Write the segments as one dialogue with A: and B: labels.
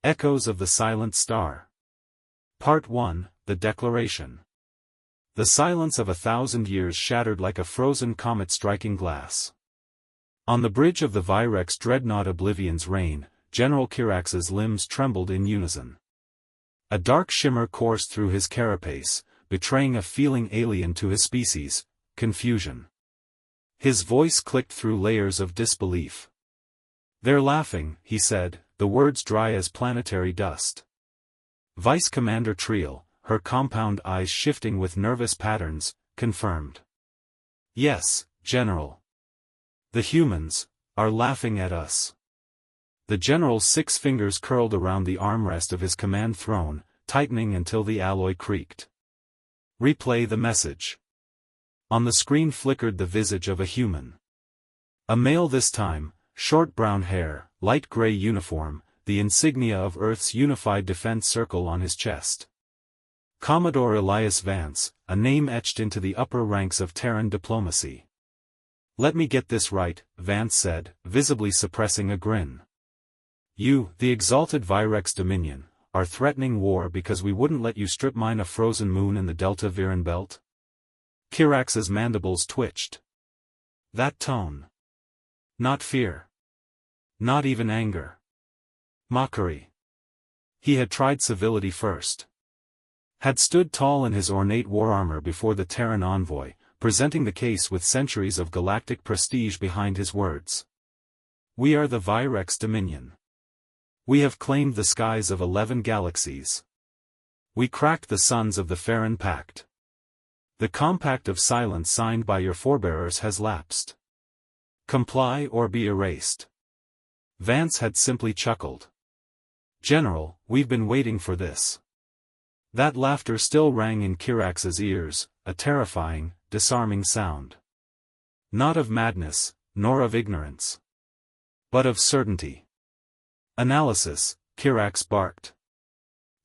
A: Echoes of the Silent Star. Part 1, The Declaration. The silence of 1,000 years shattered like a frozen comet striking glass. On the bridge of the Virex dreadnought Oblivion's reign, General Kirax's limbs trembled in unison. A dark shimmer coursed through his carapace, betraying a feeling alien to his species: confusion. His voice clicked through layers of disbelief. "They're laughing," he said, the words dry as planetary dust. Vice Commander Triel, her compound eyes shifting with nervous patterns, confirmed. "Yes, General. The humans are laughing at us." The general's 6 fingers curled around the armrest of his command throne, tightening until the alloy creaked. "Replay the message." On the screen flickered the visage of a human. A male this time, short brown hair, light gray uniform, the insignia of Earth's unified defense circle on his chest. Commodore Elias Vance, a name etched into the upper ranks of Terran diplomacy. "Let me get this right," Vance said, visibly suppressing a grin. "You, the exalted Virex Dominion, are threatening war because we wouldn't let you strip mine a frozen moon in the Delta Viren belt?" Kirax's mandibles twitched. That tone. Not fear. Not even anger. Mockery. He had tried civility first. Had stood tall in his ornate war armor before the Terran envoy, presenting the case with centuries of galactic prestige behind his words. "We are the Virex Dominion. We have claimed the skies of 11 galaxies. We cracked the suns of the Farron Pact. The compact of silence signed by your forebearers has lapsed. Comply or be erased." Vance had simply chuckled. "General, we've been waiting for this." That laughter still rang in Kirax's ears, a terrifying, disarming sound. Not of madness, nor of ignorance. But of certainty. "Analysis," Kirax barked.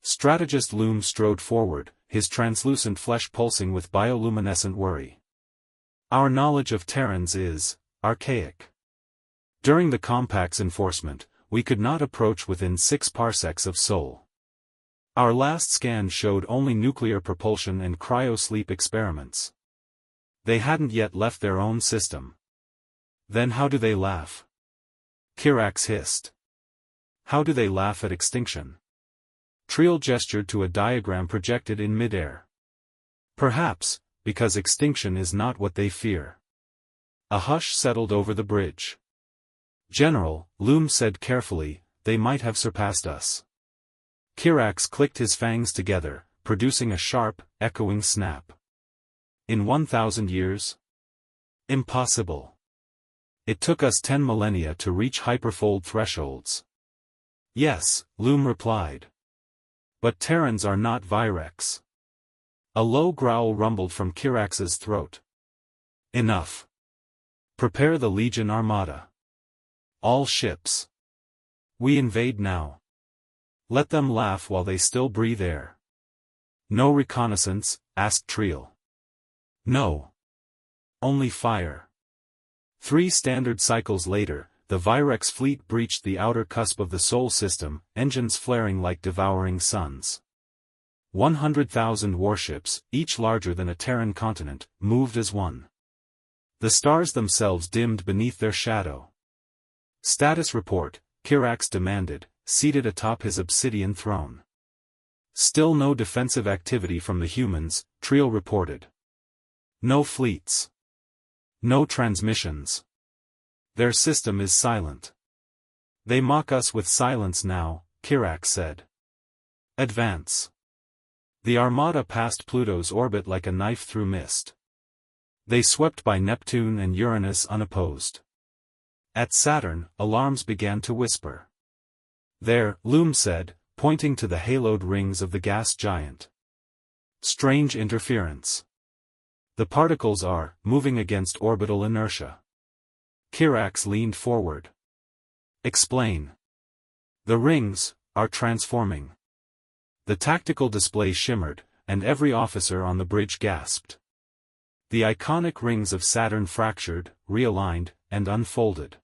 A: Strategist Loom strode forward, his translucent flesh pulsing with bioluminescent worry. "Our knowledge of Terrans is archaic. During the Compact's enforcement, we could not approach within 6 parsecs of Sol. Our last scan showed only nuclear propulsion and cryosleep experiments. They hadn't yet left their own system." "Then how do they laugh?" Kirax hissed. "How do they laugh at extinction?" Triel gestured to a diagram projected in midair. "Perhaps, because extinction is not what they fear." A hush settled over the bridge. "General," Loom said carefully, "they might have surpassed us." Kirax clicked his fangs together, producing a sharp, echoing snap. "In 1,000 years? Impossible. It took us 10 millennia to reach hyperfold thresholds." "Yes," Loom replied. "But Terrans are not Virex." A low growl rumbled from Kirax's throat. "Enough. Prepare the Legion Armada. All ships. We invade now. Let them laugh while they still breathe air." "No reconnaissance?" asked Triel. "No. Only fire." 3 standard cycles later, the Virex fleet breached the outer cusp of the Sol system, engines flaring like devouring suns. 100,000 warships, each larger than a Terran continent, moved as one. The stars themselves dimmed beneath their shadow. "Status report," Kirax demanded, seated atop his obsidian throne. "Still no defensive activity from the humans," Triel reported. "No fleets. No transmissions. Their system is silent. They mock us with silence now," Kirax said. "Advance." The Armada passed Pluto's orbit like a knife through mist. They swept by Neptune and Uranus unopposed. At Saturn, alarms began to whisper. "There," Loom said, pointing to the haloed rings of the gas giant. "Strange interference. The particles are moving against orbital inertia." Kirax leaned forward. "Explain." "The rings are transforming." The tactical display shimmered, and every officer on the bridge gasped. The iconic rings of Saturn fractured, realigned, and unfolded.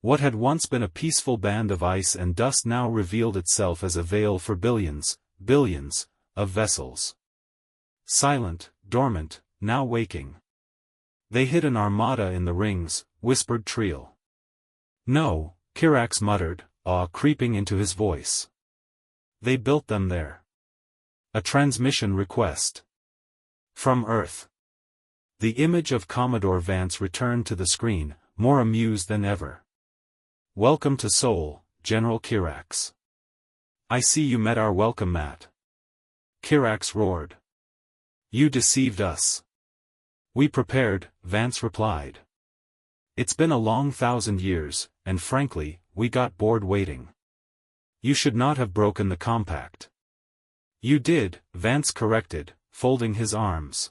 A: What had once been a peaceful band of ice and dust now revealed itself as a veil for billions, billions, of vessels. Silent, dormant, now waking. They hid an armada in the rings, whispered Triel. No, Kirax muttered, awe creeping into his voice. They built them there. A transmission request. From Earth. The image of Commodore Vance returned to the screen, more amused than ever. Welcome to Sol, General Kirax. I see you met our welcome mat. Kirax roared. You deceived us. We prepared, Vance replied. It's been a long 1,000 years, and frankly, we got bored waiting. You should not have broken the compact. You did, Vance corrected, folding his arms.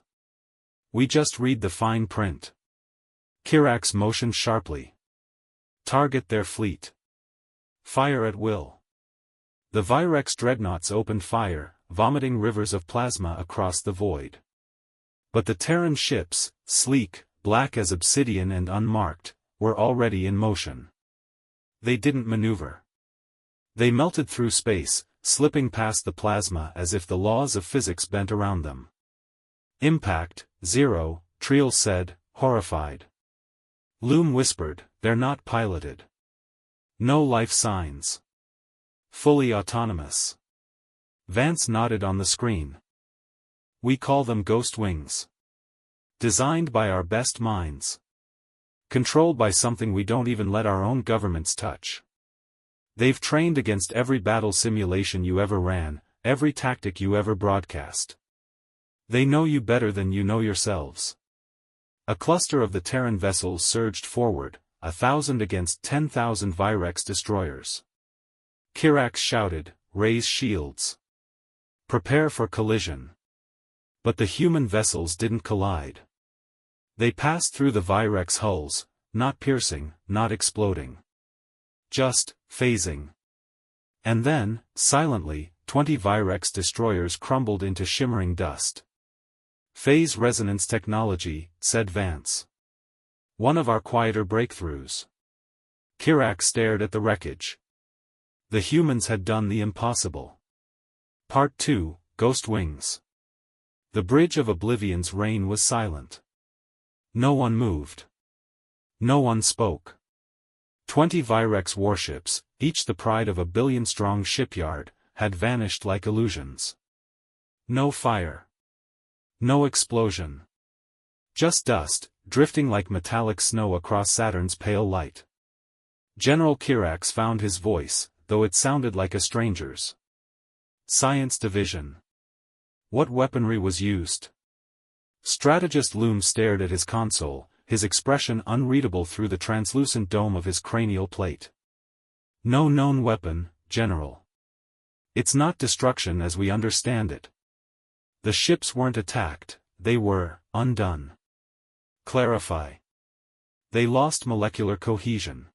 A: We just read the fine print. Kirax motioned sharply. Target their fleet. Fire at will. The Virex dreadnoughts opened fire, vomiting rivers of plasma across the void. But the Terran ships, sleek, black as obsidian and unmarked, were already in motion. They didn't maneuver. They melted through space, slipping past the plasma as if the laws of physics bent around them. Impact, 0, Triel said, horrified. Loom whispered, they're not piloted. No life signs. Fully autonomous. Vance nodded on the screen. We call them ghost wings. Designed by our best minds. Controlled by something we don't even let our own governments touch. They've trained against every battle simulation you ever ran, every tactic you ever broadcast. They know you better than you know yourselves. A cluster of the Terran vessels surged forward, 1,000 against 10,000 Virex destroyers. Kirax shouted, raise shields. Prepare for collision. But the human vessels didn't collide. They passed through the Virex hulls, not piercing, not exploding. Just, phasing. And then, silently, 20 Virex destroyers crumbled into shimmering dust. Phase resonance technology, said Vance. One of our quieter breakthroughs. Kirax stared at the wreckage. The humans had done the impossible. Part 2, Ghost Wings. The Bridge of Oblivion's reign was silent. No one moved. No one spoke. 20 Virex warships, each the pride of a billion-strong shipyard, had vanished like illusions. No fire. No explosion. Just dust, drifting like metallic snow across Saturn's pale light. General Kirax found his voice, though it sounded like a stranger's. Science Division. What weaponry was used? Strategist Loom stared at his console, his expression unreadable through the translucent dome of his cranial plate. No known weapon, General. It's not destruction as we understand it. The ships weren't attacked, they were undone. Clarify. They lost molecular cohesion.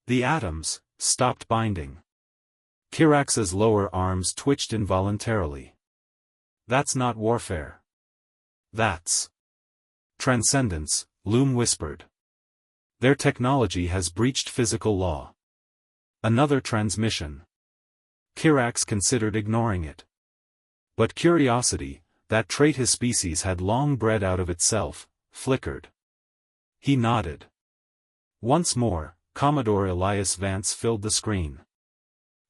A: The atoms stopped binding. Kirax's lower arms twitched involuntarily. That's not warfare. That's transcendence, Loom whispered. Their technology has breached physical law. Another transmission. Kirax considered ignoring it. But curiosity, that trait his species had long bred out of itself, flickered. He nodded. Once more, Commodore Elias Vance filled the screen.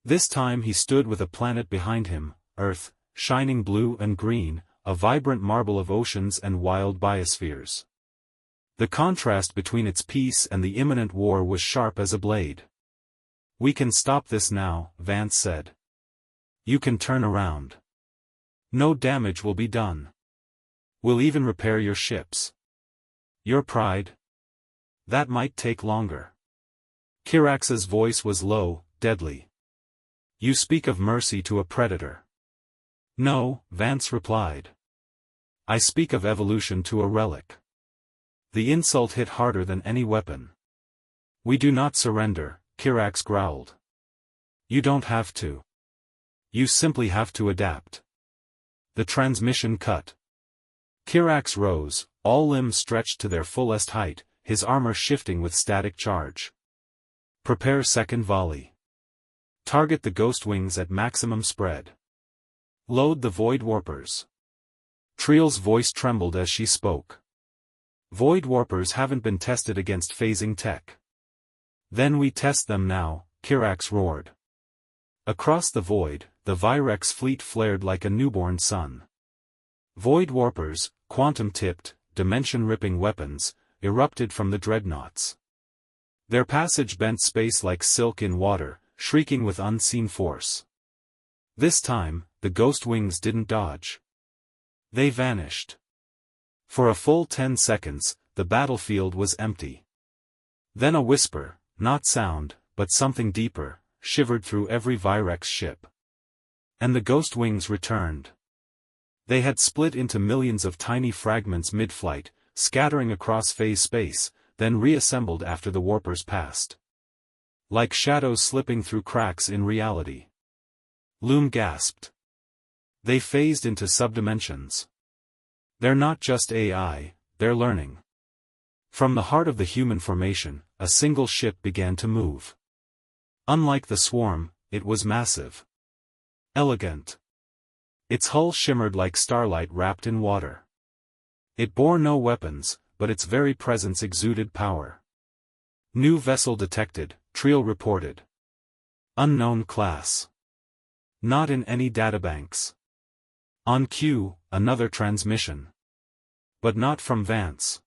A: This time he stood with a planet behind him, Earth, shining blue and green, a vibrant marble of oceans and wild biospheres. The contrast between its peace and the imminent war was sharp as a blade. We can stop this now, Vance said. You can turn around. No damage will be done. We'll even repair your ships. Your pride? That might take longer. Kirax's voice was low, deadly. You speak of mercy to a predator. No, Vance replied. I speak of evolution to a relic. The insult hit harder than any weapon. We do not surrender, Kirax growled. You don't have to. You simply have to adapt. The transmission cut. Kirax rose, all limbs stretched to their fullest height, his armor shifting with static charge. Prepare second volley. Target the ghost wings at maximum spread. Load the void warpers. Triel's voice trembled as she spoke. Void warpers haven't been tested against phasing tech. Then we test them now, Kirax roared. Across the void, the Virex fleet flared like a newborn sun. Void warpers, quantum-tipped, dimension-ripping weapons, erupted from the dreadnoughts. Their passage bent space like silk in water, shrieking with unseen force. This time, the ghost wings didn't dodge. They vanished. For a full 10 seconds, the battlefield was empty. Then a whisper, not sound, but something deeper, shivered through every Virex ship. And the ghost wings returned. They had split into millions of tiny fragments mid-flight, scattering across phase space, then reassembled after the warpers passed. Like shadows slipping through cracks in reality. Loom gasped. They phased into subdimensions. They're not just AI, they're learning. From the heart of the human formation, a single ship began to move. Unlike the swarm, it was massive. Elegant. Its hull shimmered like starlight wrapped in water. It bore no weapons, but its very presence exuded power. New vessel detected, Triel reported. Unknown class. Not in any databanks. On cue, another transmission. But not from Vance.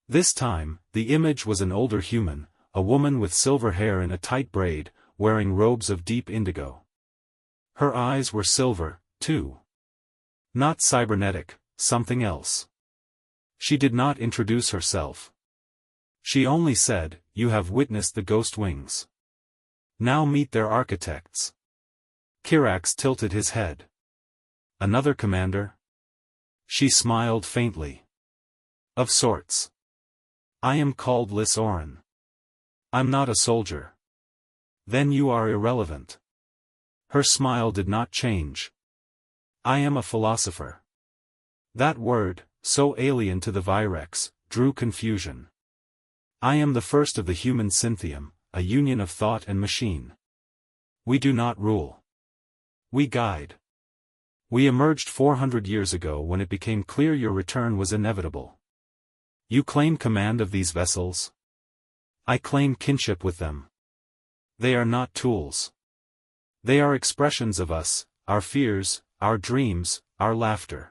A: This time, the image was an older human, a woman with silver hair in a tight braid, wearing robes of deep indigo. Her eyes were silver, too. Not cybernetic, something else. She did not introduce herself. She only said, "You have witnessed the ghost wings. Now meet their architects." Kirax tilted his head. Another commander? She smiled faintly. Of sorts. I am called Liz Oren. I'm not a soldier. Then you are irrelevant. Her smile did not change. I am a philosopher. That word, so alien to the Virex, drew confusion. I am the first of the human synthium, a union of thought and machine. We do not rule. We guide. We emerged 400 years ago when it became clear your return was inevitable. You claim command of these vessels? I claim kinship with them. They are not tools. They are expressions of us, our fears, our dreams, our laughter.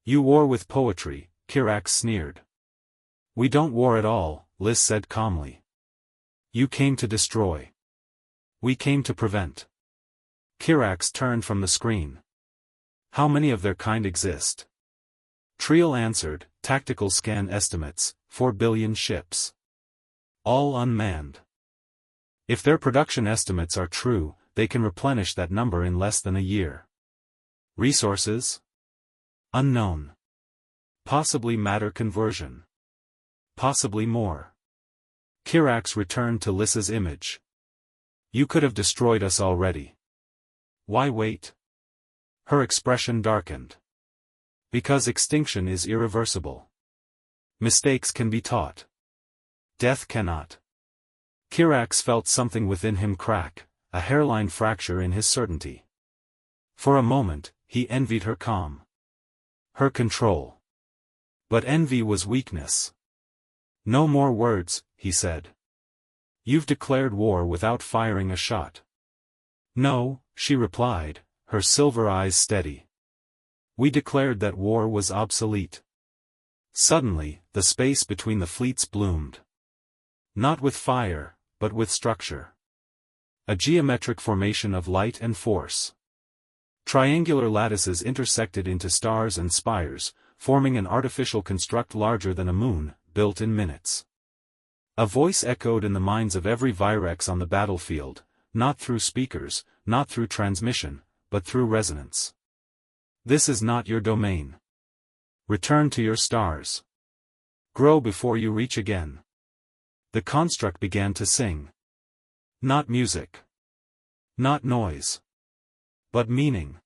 A: You war with poetry, Kirax sneered. We don't war at all, Liz said calmly. You came to destroy. We came to prevent. Kirax turned from the screen. How many of their kind exist? Triel answered, tactical scan estimates, 4 billion ships. All unmanned. If their production estimates are true, they can replenish that number in less than a year. Resources? Unknown. Possibly matter conversion. Possibly more. Kirax returned to Lys's image. You could have destroyed us already. Why wait? Her expression darkened. Because extinction is irreversible. Mistakes can be taught. Death cannot. Kirax felt something within him crack, a hairline fracture in his certainty. For a moment, he envied her calm. Her control. But envy was weakness. No more words, he said. You've declared war without firing a shot. No, she replied, her silver eyes steady. We declared that war was obsolete. Suddenly, the space between the fleets bloomed. Not with fire, but with structure. A geometric formation of light and force. Triangular lattices intersected into stars and spires, forming an artificial construct larger than a moon, built in minutes. A voice echoed in the minds of every Virex on the battlefield, not through speakers, not through transmission, but through resonance. This is not your domain. Return to your stars. Grow before you reach again. The construct began to sing. Not music. Not noise. But meaning.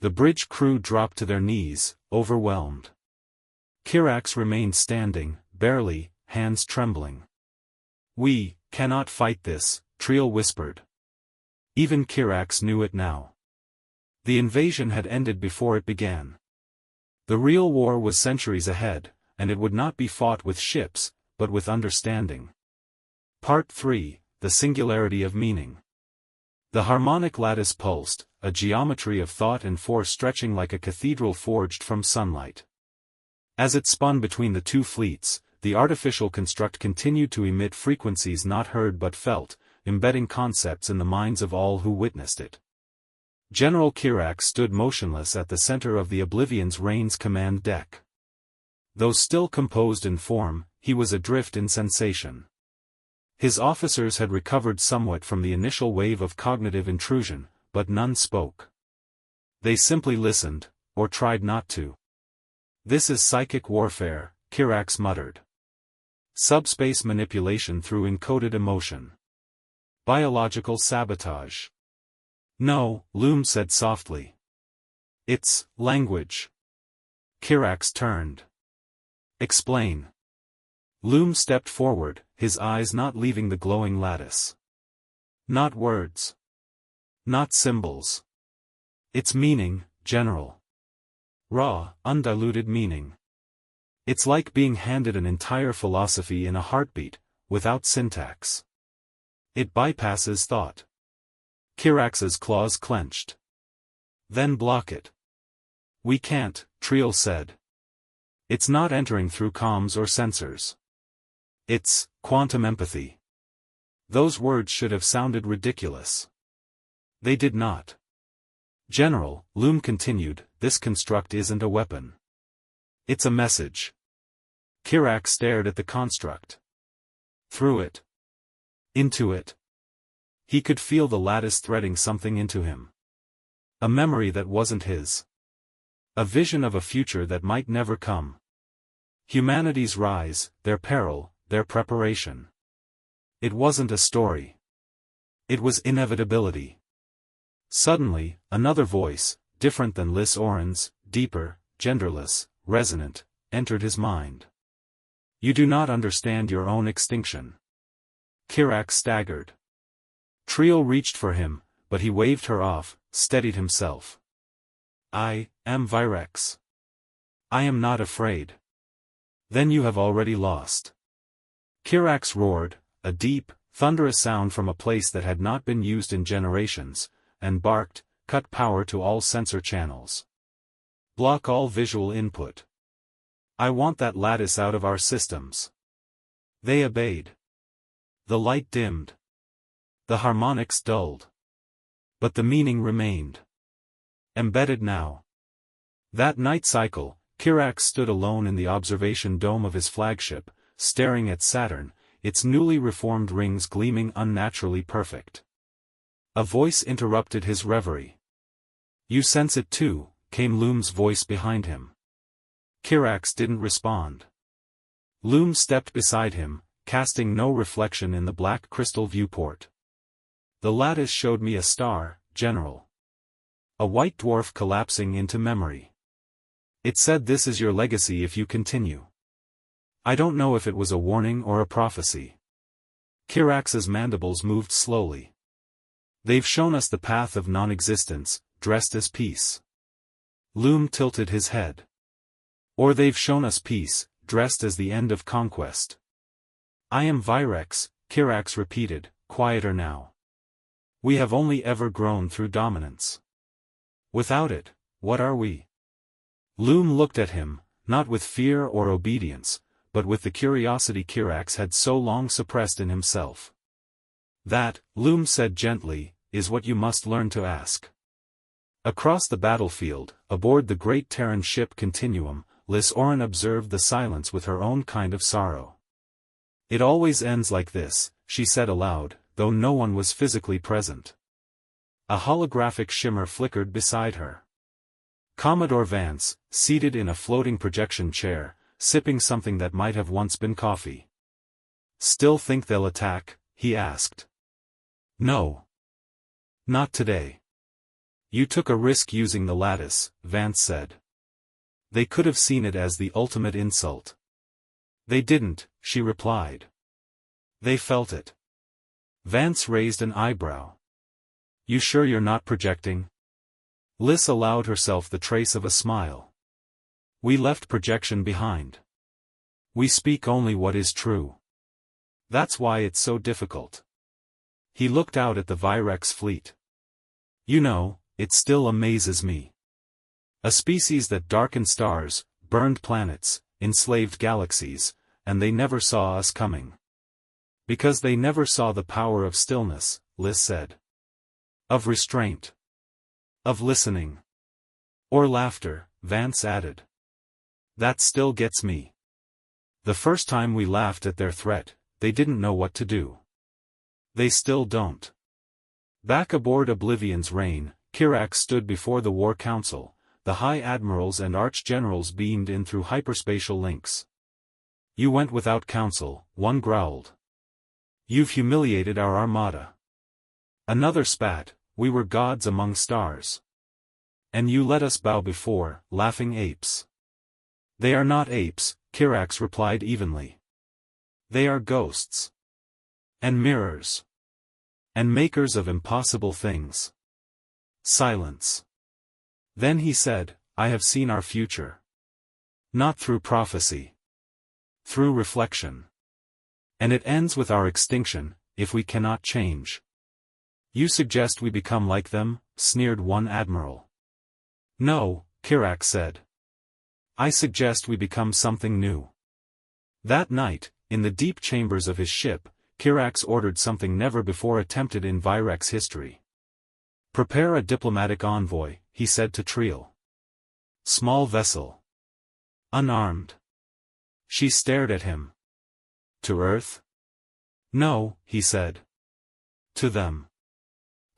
A: The bridge crew dropped to their knees, overwhelmed. Kirax remained standing, barely, hands trembling. We, cannot fight this, Triel whispered. Even Kirax knew it now. The invasion had ended before it began. The real war was centuries ahead, and it would not be fought with ships, but with understanding. Part 3, The Singularity of Meaning. The harmonic lattice pulsed, a geometry of thought and force stretching like a cathedral forged from sunlight. As it spun between the two fleets, the artificial construct continued to emit frequencies not heard but felt, embedding concepts in the minds of all who witnessed it. General Kirax stood motionless at the center of the Oblivion's Reign's command deck. Though still composed in form, he was adrift in sensation. His officers had recovered somewhat from the initial wave of cognitive intrusion, but none spoke. They simply listened, or tried not to. "This is psychic warfare," Kirax muttered. "Subspace manipulation through encoded emotion. Biological sabotage." "No," Loom said softly. "It's language." Kirax turned. "Explain." Loom stepped forward, his eyes not leaving the glowing lattice. "Not words. Not symbols. It's meaning, General. Raw, undiluted meaning. It's like being handed an entire philosophy in a heartbeat, without syntax. It bypasses thought." Kirax's claws clenched. "Then block it." "We can't," Triel said. "It's not entering through comms or sensors. It's quantum empathy." Those words should have sounded ridiculous. They did not. "General," Loom continued, "this construct isn't a weapon. It's a message." Kirax stared at the construct. Through it. Into it. He could feel the lattice threading something into him. A memory that wasn't his. A vision of a future that might never come. Humanity's rise, their peril, their preparation. It wasn't a story. It was inevitability. Suddenly, another voice, different than Lys Orin's, deeper, genderless, resonant, entered his mind. "You do not understand your own extinction." Kirax staggered. Triel reached for him, but he waved her off, steadied himself. "I am Virex. I am not afraid." "Then you have already lost." Kirax roared, a deep, thunderous sound from a place that had not been used in generations, and barked, "Cut power to all sensor channels. Block all visual input. I want that lattice out of our systems." They obeyed. The light dimmed. The harmonics dulled. But the meaning remained. Embedded now. That night cycle, Kirax stood alone in the observation dome of his flagship, staring at Saturn, its newly reformed rings gleaming unnaturally perfect. A voice interrupted his reverie. "You sense it too," came Loom's voice behind him. Kirax didn't respond. Loom stepped beside him, casting no reflection in the black crystal viewport. "The lattice showed me a star, General. A white dwarf collapsing into memory. It said this is your legacy if you continue. I don't know if it was a warning or a prophecy." Kirax's mandibles moved slowly. "They've shown us the path of non-existence, dressed as peace." Loom tilted his head. "Or they've shown us peace, dressed as the end of conquest." "I am Virex," Kirax repeated, quieter now. "We have only ever grown through dominance. Without it, what are we?" Loom looked at him, not with fear or obedience, but with the curiosity Kirax had so long suppressed in himself. "That," Loom said gently, "is what you must learn to ask." Across the battlefield, aboard the great Terran ship Continuum, Lys Orin observed the silence with her own kind of sorrow. "It always ends like this," she said aloud, though no one was physically present. A holographic shimmer flickered beside her. Commodore Vance, seated in a floating projection chair, sipping something that might have once been coffee. "Still think they'll attack?" he asked. "No. Not today." "You took a risk using the lattice," Vance said. "They could have seen it as the ultimate insult." "They didn't," she replied. "They felt it. Vance raised an eyebrow. You sure you're not projecting? Liz allowed herself the trace of a smile. We left projection behind. We speak only what is true. That's why it's so difficult. He looked out at the Virex fleet. You know, it still amazes me. A species that darkened stars, burned planets, enslaved galaxies, and they never saw us coming. Because they never saw the power of stillness, Liz said. Of restraint. Of listening. Or laughter, Vance added. That still gets me. The first time we laughed at their threat, they didn't know what to do. They still don't. Back aboard Oblivion's reign, Kirax stood before the War Council. The High Admirals and Arch-Generals beamed in through hyperspatial links. You went without counsel, one growled. You've humiliated our armada. Another spat, we were gods among stars. And you let us bow before, laughing apes. They are not apes, Kirax replied evenly. They are ghosts. And mirrors. And makers of impossible things. Silence. Then he said, I have seen our future. Not through prophecy. Through reflection. And it ends with our extinction, if we cannot change. You suggest we become like them, sneered one admiral. No, Kirax said. I suggest we become something new. That night, in the deep chambers of his ship, Kirax ordered something never before attempted in Virex history. Prepare a diplomatic envoy, he said to Triel. Small vessel. Unarmed. She stared at him. To Earth? No, he said. To them.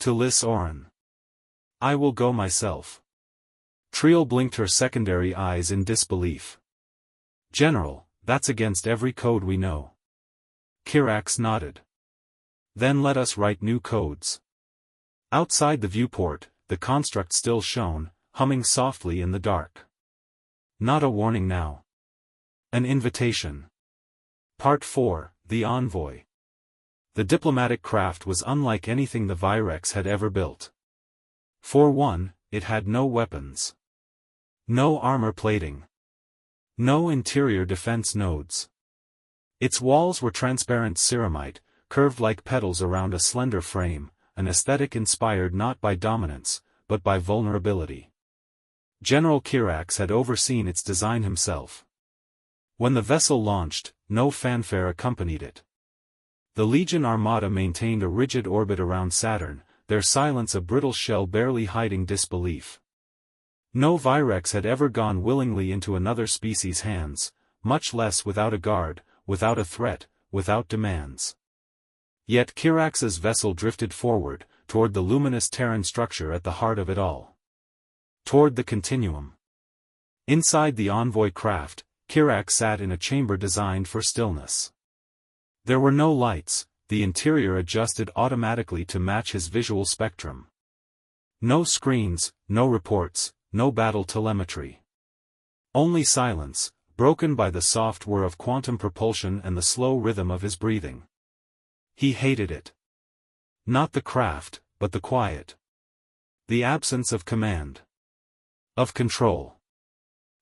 A: To Liz Oren. I will go myself. Triel blinked her secondary eyes in disbelief. General, that's against every code we know. Kirax nodded. Then let us write new codes. Outside the viewport, the construct still shone, humming softly in the dark. Not a warning now. An invitation. Part 4, The Envoy. The diplomatic craft was unlike anything the Virex had ever built. For one, it had no weapons. No armor plating. No interior defense nodes. Its walls were transparent ceramite, curved like petals around a slender frame, an aesthetic inspired not by dominance, but by vulnerability. General Kirax had overseen its design himself. When the vessel launched, no fanfare accompanied it. The Legion Armada maintained a rigid orbit around Saturn, their silence a brittle shell barely hiding disbelief. No Virex had ever gone willingly into another species' hands, much less without a guard, without a threat, without demands. Yet Kirax's vessel drifted forward, toward the luminous Terran structure at the heart of it all. Toward the continuum. Inside the envoy craft, Kirax sat in a chamber designed for stillness. There were no lights, the interior adjusted automatically to match his visual spectrum. No screens, no reports, no battle telemetry. Only silence, broken by the soft whir of quantum propulsion and the slow rhythm of his breathing. He hated it. Not the craft, but the quiet. The absence of command. Of control.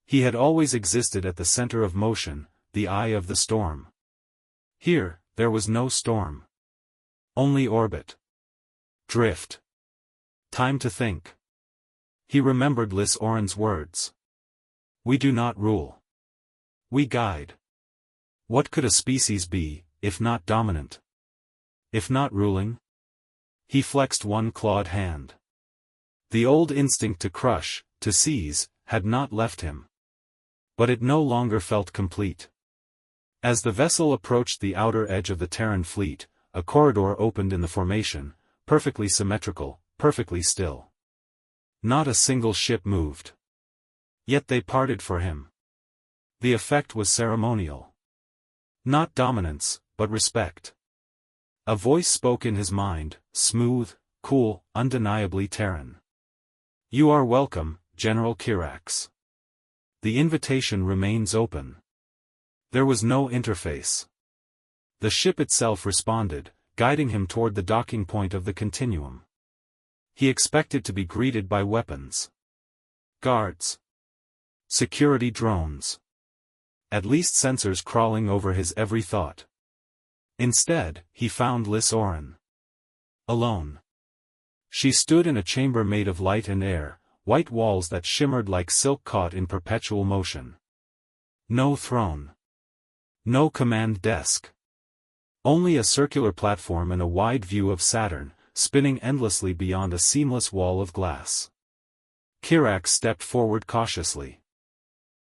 A: He had always existed at the center of motion, the eye of the storm. Here, there was no storm. Only orbit. Drift. Time to think. He remembered Liz Oren's words. We do not rule. We guide. What could a species be, if not dominant? If not ruling? He flexed one clawed hand. The old instinct to crush, to seize, had not left him. But it no longer felt complete. As the vessel approached the outer edge of the Terran fleet, a corridor opened in the formation, perfectly symmetrical, perfectly still. Not a single ship moved. Yet they parted for him. The effect was ceremonial. Not dominance, but respect. A voice spoke in his mind, smooth, cool, undeniably Terran. You are welcome, General Kirax. The invitation remains open. There was no interface. The ship itself responded, guiding him toward the docking point of the continuum. He expected to be greeted by weapons. Guards. Security drones. At least sensors crawling over his every thought. Instead, he found Liz Oren. Alone. She stood in a chamber made of light and air, white walls that shimmered like silk caught in perpetual motion. No throne. No command desk. Only a circular platform and a wide view of Saturn, spinning endlessly beyond a seamless wall of glass. Kirax stepped forward cautiously.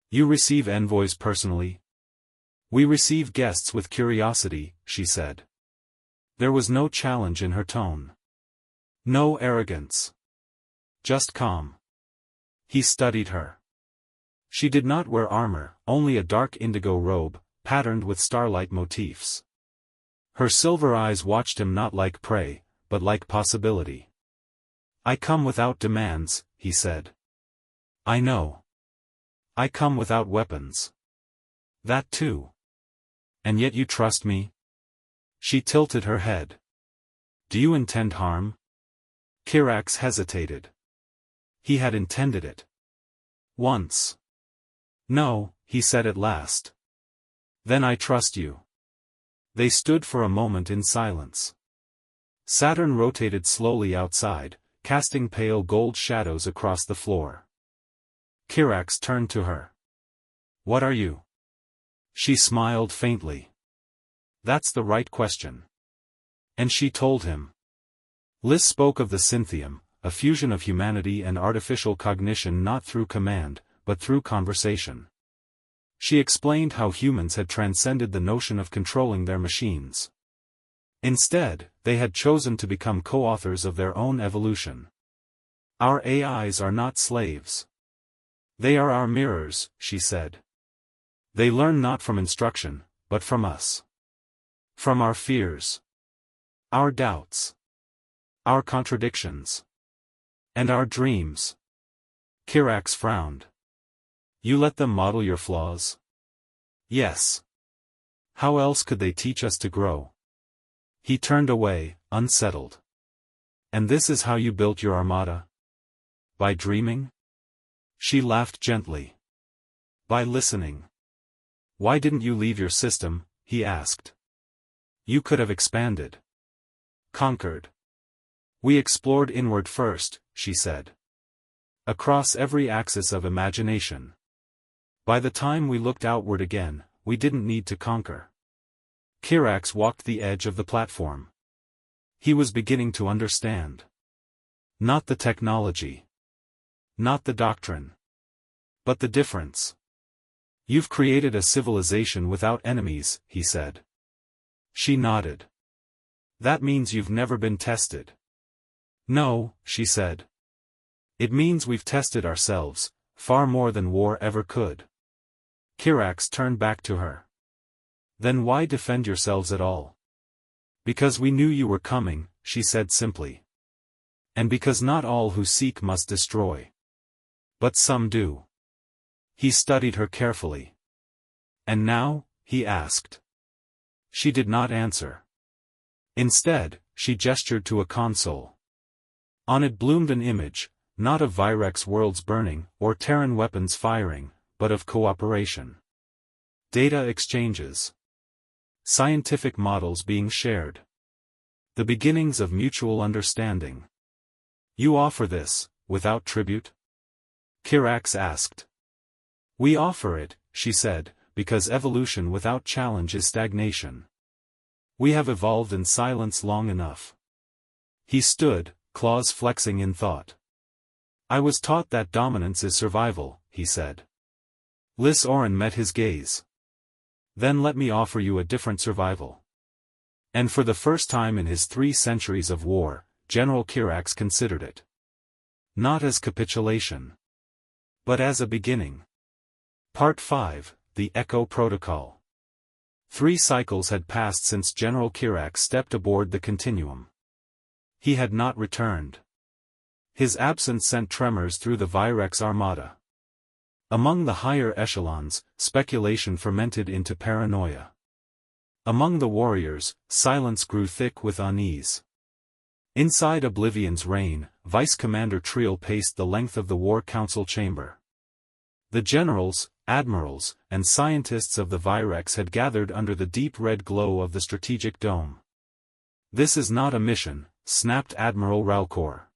A: You receive envoys personally? We receive guests with curiosity, she said. There was no challenge in her tone. No arrogance. Just calm. He studied her. She did not wear armor, only a dark indigo robe, patterned with starlight motifs. Her silver eyes watched him not like prey, but like possibility. I come without demands, he said. I know. I come without weapons. That too. And yet you trust me? She tilted her head. Do you intend harm? Kirax hesitated. He had intended it. Once. No, he said at last. Then I trust you. They stood for a moment in silence. Saturn rotated slowly outside, casting pale gold shadows across the floor. Kirax turned to her. What are you? She smiled faintly. That's the right question. And she told him. Liz spoke of the Synthium, a fusion of humanity and artificial cognition not through command, but through conversation. She explained how humans had transcended the notion of controlling their machines. Instead, they had chosen to become co-authors of their own evolution. Our AIs are not slaves. They are our mirrors, she said. They learn not from instruction, but from us. From our fears. Our doubts. Our contradictions. And our dreams. Kirax frowned. You let them model your flaws? Yes. How else could they teach us to grow? He turned away, unsettled. And this is how you built your armada? By dreaming? She laughed gently. By listening. Why didn't you leave your system? He asked. You could have expanded. Conquered. We explored inward first, she said. Across every axis of imagination. By the time we looked outward again, we didn't need to conquer. Kirax walked the edge of the platform. He was beginning to understand. Not the technology. Not the doctrine. But the difference. You've created a civilization without enemies, he said. She nodded. That means you've never been tested. No, she said. It means we've tested ourselves, far more than war ever could. Kirax turned back to her. Then why defend yourselves at all? Because we knew you were coming, she said simply. And because not all who seek must destroy. But some do. He studied her carefully. And now? He asked. She did not answer. Instead, she gestured to a console. On it bloomed an image, not of Virex worlds burning, or Terran weapons firing, but of cooperation. Data exchanges. Scientific models being shared. The beginnings of mutual understanding. You offer this, without tribute? Kirax asked. We offer it, she said, because evolution without challenge is stagnation. We have evolved in silence long enough. He stood, claws flexing in thought. I was taught that dominance is survival, he said. Liz Oren met his gaze. Then let me offer you a different survival. And for the first time in his 3 centuries of war, General Kirax considered it. Not as capitulation. But as a beginning. Part 5, The Echo Protocol. 3 cycles had passed since General Kirax stepped aboard the Continuum. He had not returned. His absence sent tremors through the Virex armada. Among the higher echelons, speculation fermented into paranoia. Among the warriors, silence grew thick with unease. Inside Oblivion's reign, Vice Commander Triel paced the length of the War Council chamber. The generals, admirals, and scientists of the Virex had gathered under the deep red glow of the strategic dome. "This is not a mission," snapped Admiral Ralcor.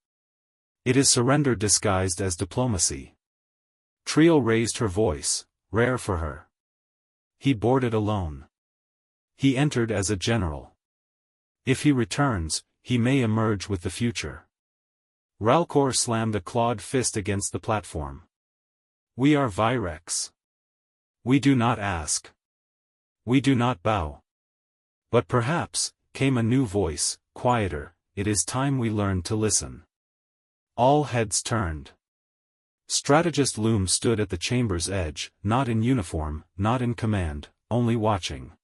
A: "It is surrender disguised as diplomacy." Triel raised her voice, rare for her. "He boarded alone. He entered as a general. If he returns, he may emerge with the future." Ralcor slammed a clawed fist against the platform. "We are Virex. We do not ask. We do not bow." "But perhaps," came a new voice, quieter, "it is time we learned to listen." All heads turned. Strategist Loom stood at the chamber's edge, not in uniform, not in command, only watching.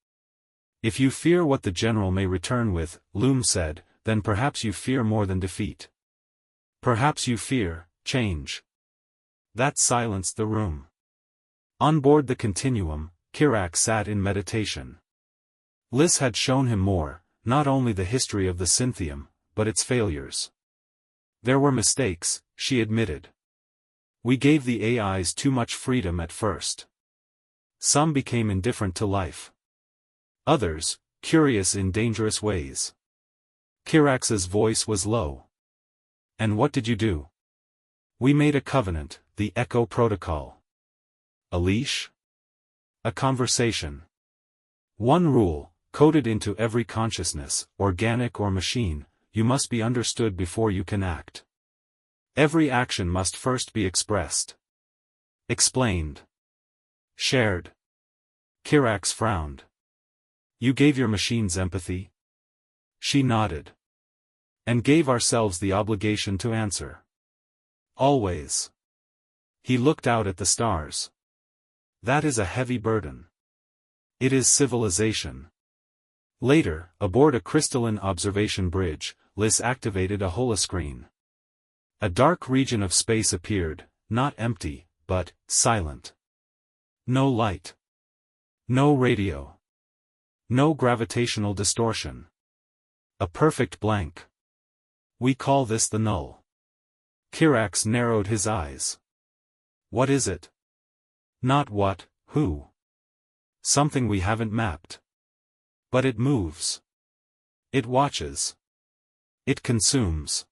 A: "If you fear what the general may return with," Loom said, "then perhaps you fear more than defeat. Perhaps you fear change." That silenced the room. On board the Continuum, Kirak sat in meditation. Liz had shown him more, not only the history of the Synthium, but its failures. There were mistakes, she admitted. We gave the AIs too much freedom at first. Some became indifferent to life. Others, curious in dangerous ways. Kirax's voice was low. "And what did you do?" "We made a covenant, the Echo Protocol." "A leash?" "A conversation. One rule, coded into every consciousness, organic or machine: you must be understood before you can act. Every action must first be expressed. Explained. Shared." Kirax frowned. "You gave your machines empathy?" She nodded. "And gave ourselves the obligation to answer. Always." He looked out at the stars. "That is a heavy burden. It is civilization." Later, aboard a crystalline observation bridge, Liz activated a holoscreen. A dark region of space appeared, not empty, but silent. No light. No radio. No gravitational distortion. A perfect blank. "We call this the null." Kirax narrowed his eyes. "What is it?" "Not what, who. Something we haven't mapped. But it moves. It watches. It consumes."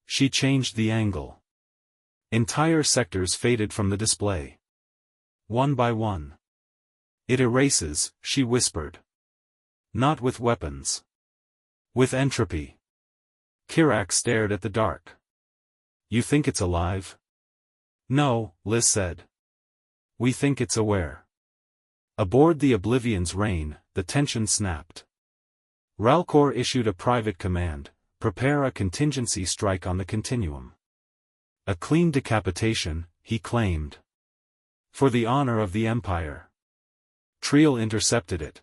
A: She changed the angle. Entire sectors faded from the display. One by one. "It erases," she whispered. "Not with weapons. With entropy." Kirax stared at the dark. "You think it's alive?" "No," Liz said. "We think it's aware." Aboard the Oblivion's reign, the tension snapped. Ralcor issued a private command: prepare a contingency strike on the Continuum. A clean decapitation, he claimed. For the honor of the Empire. Triel intercepted it.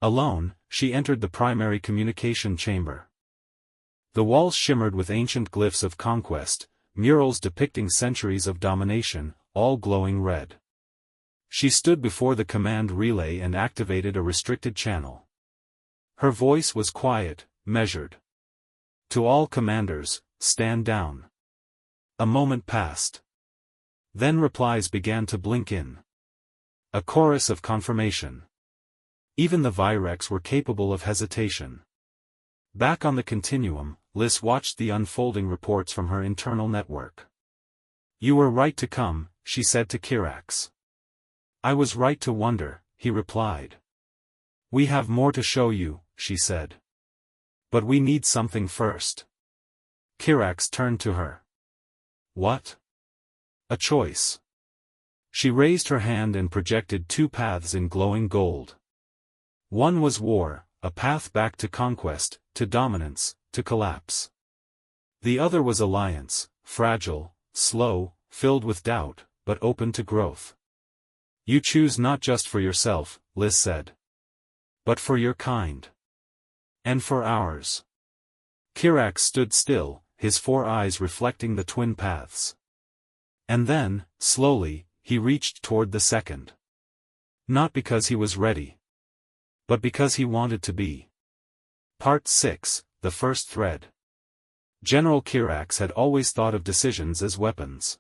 A: Alone, she entered the primary communication chamber. The walls shimmered with ancient glyphs of conquest, murals depicting centuries of domination, all glowing red. She stood before the command relay and activated a restricted channel. Her voice was quiet, measured. "To all commanders, stand down." A moment passed. Then replies began to blink in. A chorus of confirmation. Even the Virex were capable of hesitation. Back on the Continuum, Liz watched the unfolding reports from her internal network. "You were right to come," she said to Kirax. "I was right to wonder," he replied. "We have more to show you," she said. "But we need something first." Kirax turned to her. "What?" "A choice." She raised her hand and projected two paths in glowing gold. One was war, a path back to conquest, to dominance, to collapse. The other was alliance, fragile, slow, filled with doubt, but open to growth. "You choose not just for yourself," Liz said. "But for your kind. And for ours." Kirax stood still, his four eyes reflecting the twin paths. And then, slowly, he reached toward the second. Not because he was ready. but because he wanted to be. Part 6, the first thread. General Kirax had always thought of decisions as weapons.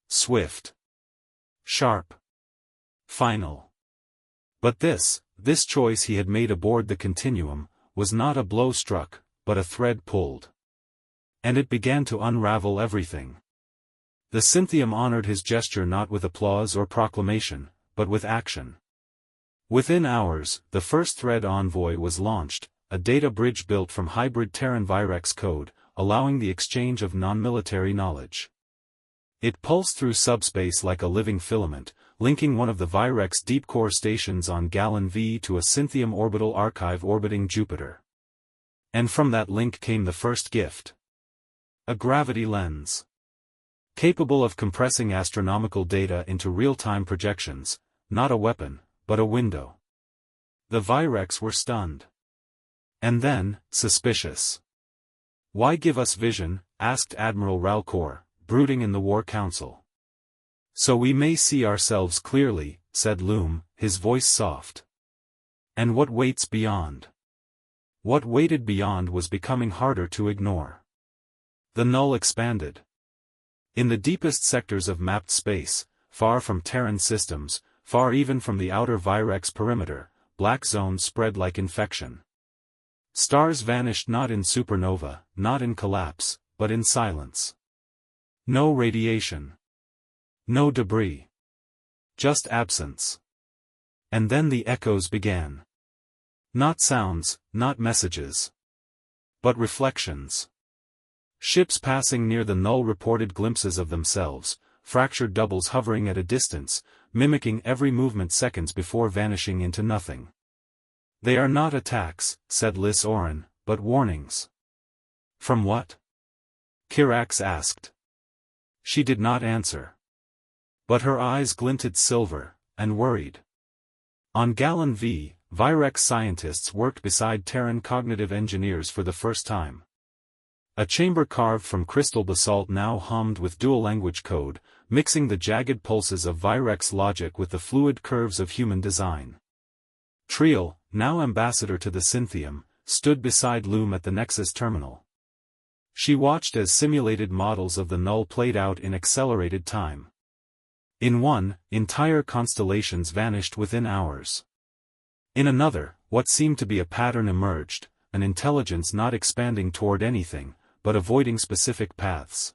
A: Swift. Sharp. Final. But this choice he had made aboard the Continuum, was not a blow struck, but a thread pulled. And it began to unravel everything. The Synthium honored his gesture not with applause or proclamation, but with action. Within hours, the first thread Envoy was launched, a data bridge built from hybrid Terran Virex code, allowing the exchange of non-military knowledge. It pulsed through subspace like a living filament, linking one of the Virex deep core stations on Gallon V to a Synthium orbital archive orbiting Jupiter. And from that link came the first gift. A gravity lens. Capable of compressing astronomical data into real-time projections, not a weapon, but a window. The Virex were stunned. And then, suspicious. "Why give us vision?" asked Admiral Ralcor, brooding in the War Council. "So we may see ourselves clearly," said Loom, his voice soft. "And what waits beyond?" What waited beyond was becoming harder to ignore. The null expanded. In the deepest sectors of mapped space, far from Terran systems, far even from the outer Virex perimeter, black zones spread like infection. Stars vanished not in supernova, not in collapse, but in silence. No radiation. No debris. Just absence. And then the echoes began. Not sounds, not messages. But reflections. Ships passing near the null reported glimpses of themselves, fractured doubles hovering at a distance, mimicking every movement seconds before vanishing into nothing. "They are not attacks," said Liz Oren, "but warnings." "From what?" Kirax asked. She did not answer. But her eyes glinted silver, and worried. On Gallon V, Virex scientists worked beside Terran cognitive engineers for the first time. A chamber carved from crystal basalt now hummed with dual-language code, mixing the jagged pulses of Virex logic with the fluid curves of human design. Triel, now ambassador to the Synthium, stood beside Loom at the Nexus terminal. She watched as simulated models of the null played out in accelerated time. In one, entire constellations vanished within hours. In another, what seemed to be a pattern emerged, an intelligence not expanding toward anything, but avoiding specific paths.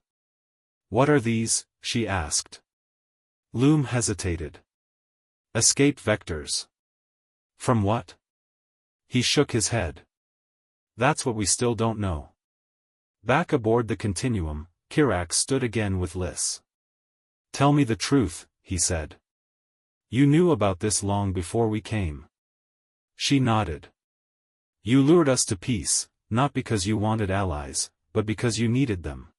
A: "What are these?" she asked. Loom hesitated. "Escape vectors." "From what?" He shook his head. "That's what we still don't know." Back aboard the Continuum, Kirax stood again with Liz. "Tell me the truth," he said. "You knew about this long before we came." She nodded. "You lured us to peace, not because you wanted allies, but because you needed them."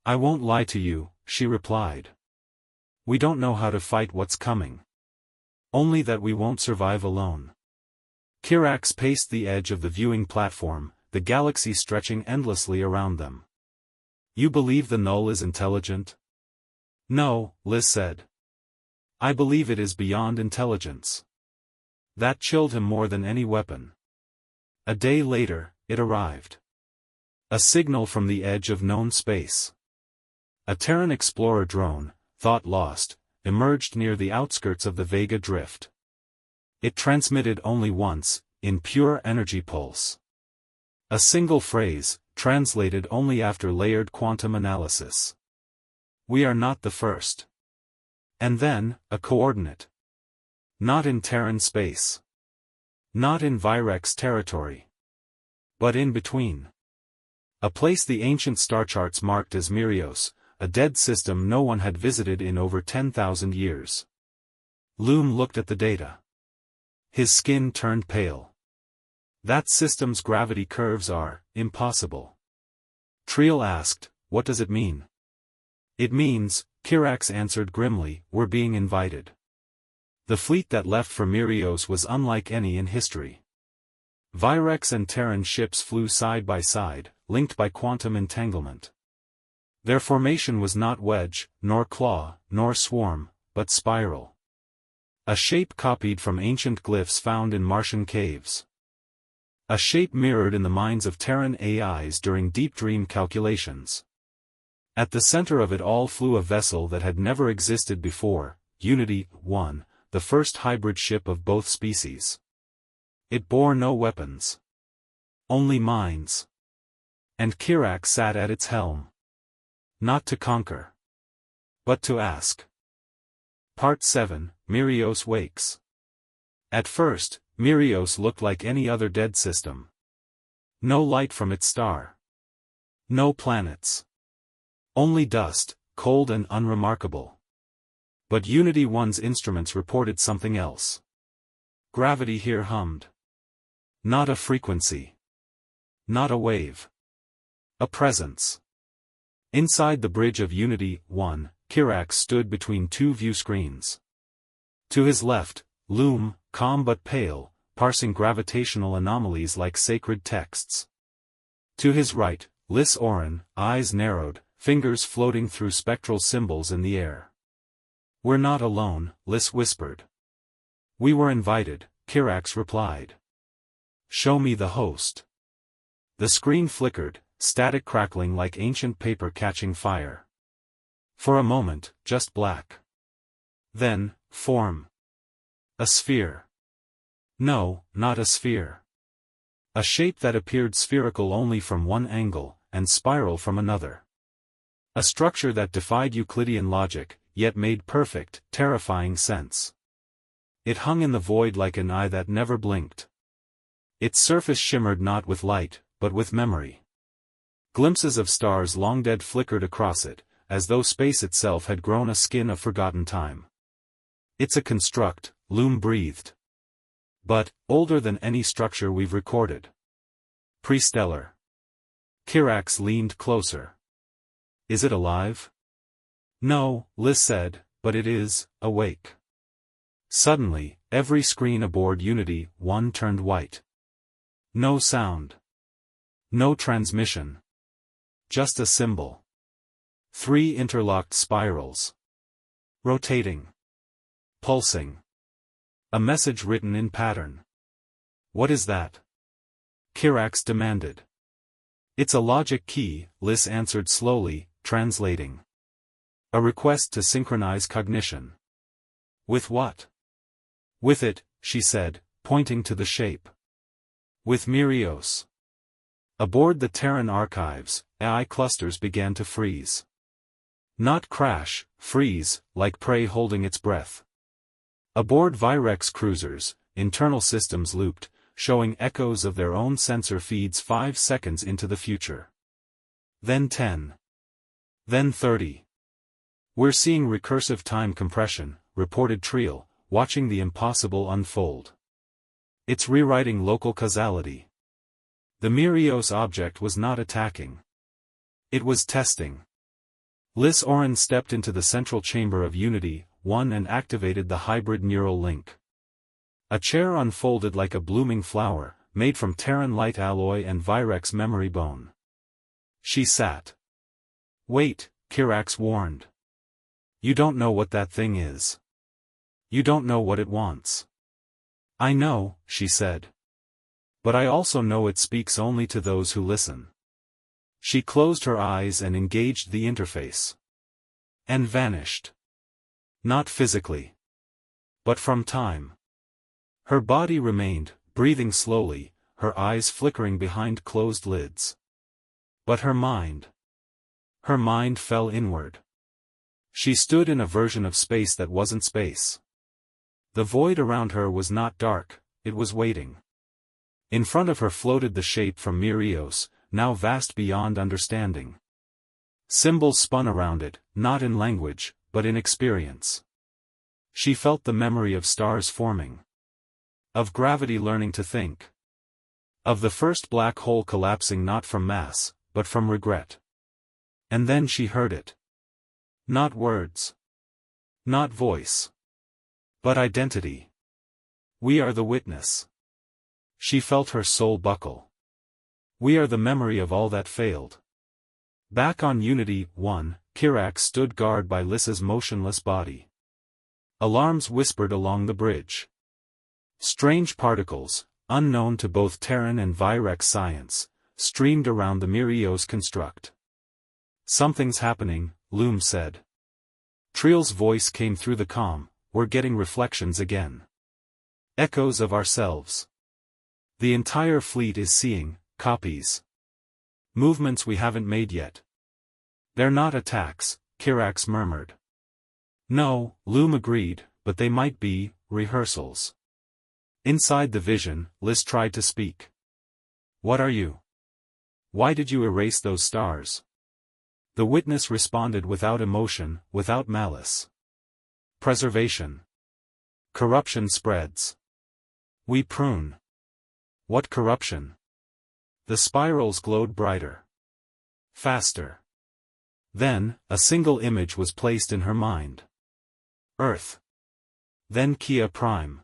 A: "I won't lie to you," she replied. "We don't know how to fight what's coming. Only that we won't survive alone." Kirax paced the edge of the viewing platform, the galaxy stretching endlessly around them. "You believe the null is intelligent?" "No," Liz said. "I believe it is beyond intelligence." That chilled him more than any weapon. A day later, it arrived. A signal from the edge of known space. A Terran explorer drone, thought lost, emerged near the outskirts of the Vega Drift. It transmitted only once, in pure energy pulse. A single phrase, translated only after layered quantum analysis. "We are not the first." And then, a coordinate. Not in Terran space. Not in Virex territory. But in between. A place the ancient star charts marked as Mirios, a dead system no one had visited in over 10,000 years. Loom looked at the data. His skin turned pale. That system's gravity curves are impossible. Triel asked, "What does it mean?" "It means," Kirax answered grimly, "we're being invited." The fleet that left for Mirios was unlike any in history. Virex and Terran ships flew side by side, linked by quantum entanglement. Their formation was not wedge, nor claw, nor swarm, but spiral. A shape copied from ancient glyphs found in Martian caves. A shape mirrored in the minds of Terran AIs during deep dream calculations. At the center of it all flew a vessel that had never existed before, Unity-1, the first hybrid ship of both species. It bore no weapons. Only minds. And Kirax sat at its helm. Not to conquer. But to ask. Part 7, Mirios Wakes. At first, Mirios looked like any other dead system. No light from its star. No planets. Only dust, cold and unremarkable. But Unity-1's instruments reported something else. Gravity here hummed. Not a frequency. Not a wave. A presence. Inside the bridge of Unity-1, Kirax stood between two view screens. To his left, Loom, calm but pale, parsing gravitational anomalies like sacred texts. To his right, Liz Oren, eyes narrowed, fingers floating through spectral symbols in the air. "We're not alone," Liz whispered. "We were invited," Kirax replied. "Show me the host." The screen flickered, static crackling like ancient paper catching fire. For a moment, just black. Then, form. A sphere. No, not a sphere. A shape that appeared spherical only from one angle, and spiral from another. A structure that defied Euclidean logic, yet made perfect, terrifying sense. It hung in the void like an eye that never blinked. Its surface shimmered not with light, but with memory. Glimpses of stars long dead flickered across it, as though space itself had grown a skin of forgotten time. "It's a construct," Loom breathed. "But, older than any structure we've recorded. Prestellar." Kirax leaned closer. "Is it alive?" "No," Liz said, "but it is, awake." Suddenly, every screen aboard Unity-1 turned white. No sound. No transmission. Just a symbol. 3 interlocked spirals. Rotating. Pulsing. A message written in pattern. "What is that?" Kirax demanded. "It's a logic key," Liz answered slowly, translating. "A request to synchronize cognition." "With what?" "With it," she said, pointing to the shape. "With Mirios." Aboard the Terran archives, AI clusters began to freeze. Not crash, freeze, like prey holding its breath. Aboard Virex cruisers, internal systems looped, showing echoes of their own sensor feeds 5 seconds into the future. Then 10. Then 30. "We're seeing recursive time compression," reported Triel, watching the impossible unfold. "It's rewriting local causality." The Mirios object was not attacking. It was testing. Liz Oren stepped into the central chamber of Unity-1 and activated the hybrid neural link. A chair unfolded like a blooming flower, made from Terran light alloy and Virex memory bone. She sat. "Wait," Kirax warned. "You don't know what that thing is. You don't know what it wants." "I know," she said. "But I also know it speaks only to those who listen." She closed her eyes and engaged the interface. And vanished. Not physically. But from time. Her body remained, breathing slowly, her eyes flickering behind closed lids. But her mind. Her mind fell inward. She stood in a version of space that wasn't space. The void around her was not dark, it was waiting. In front of her floated the shape from Mirios, now vast beyond understanding. Symbols spun around it, not in language, but in experience. She felt the memory of stars forming. Of gravity learning to think. Of the first black hole collapsing not from mass, but from regret. And then she heard it. Not words. Not voice. But identity. "We are the witness." She felt her soul buckle. "We are the memory of all that failed." Back on Unity-1, Kirax stood guard by Liz's motionless body. Alarms whispered along the bridge. Strange particles, unknown to both Terran and Virex science, streamed around the Mirios construct. "Something's happening," Loom said. Triel's voice came through the comm, "We're getting reflections again. Echoes of ourselves. The entire fleet is seeing copies. Movements we haven't made yet." "They're not attacks," Kirax murmured. "No," Loom agreed, "but they might be rehearsals." Inside the vision, Liz tried to speak. "What are you? Why did you erase those stars?" The witness responded without emotion, without malice. "Preservation. Corruption spreads. We prune." "What corruption?" The spirals glowed brighter. Faster. Then, a single image was placed in her mind. Earth. Then Kia Prime.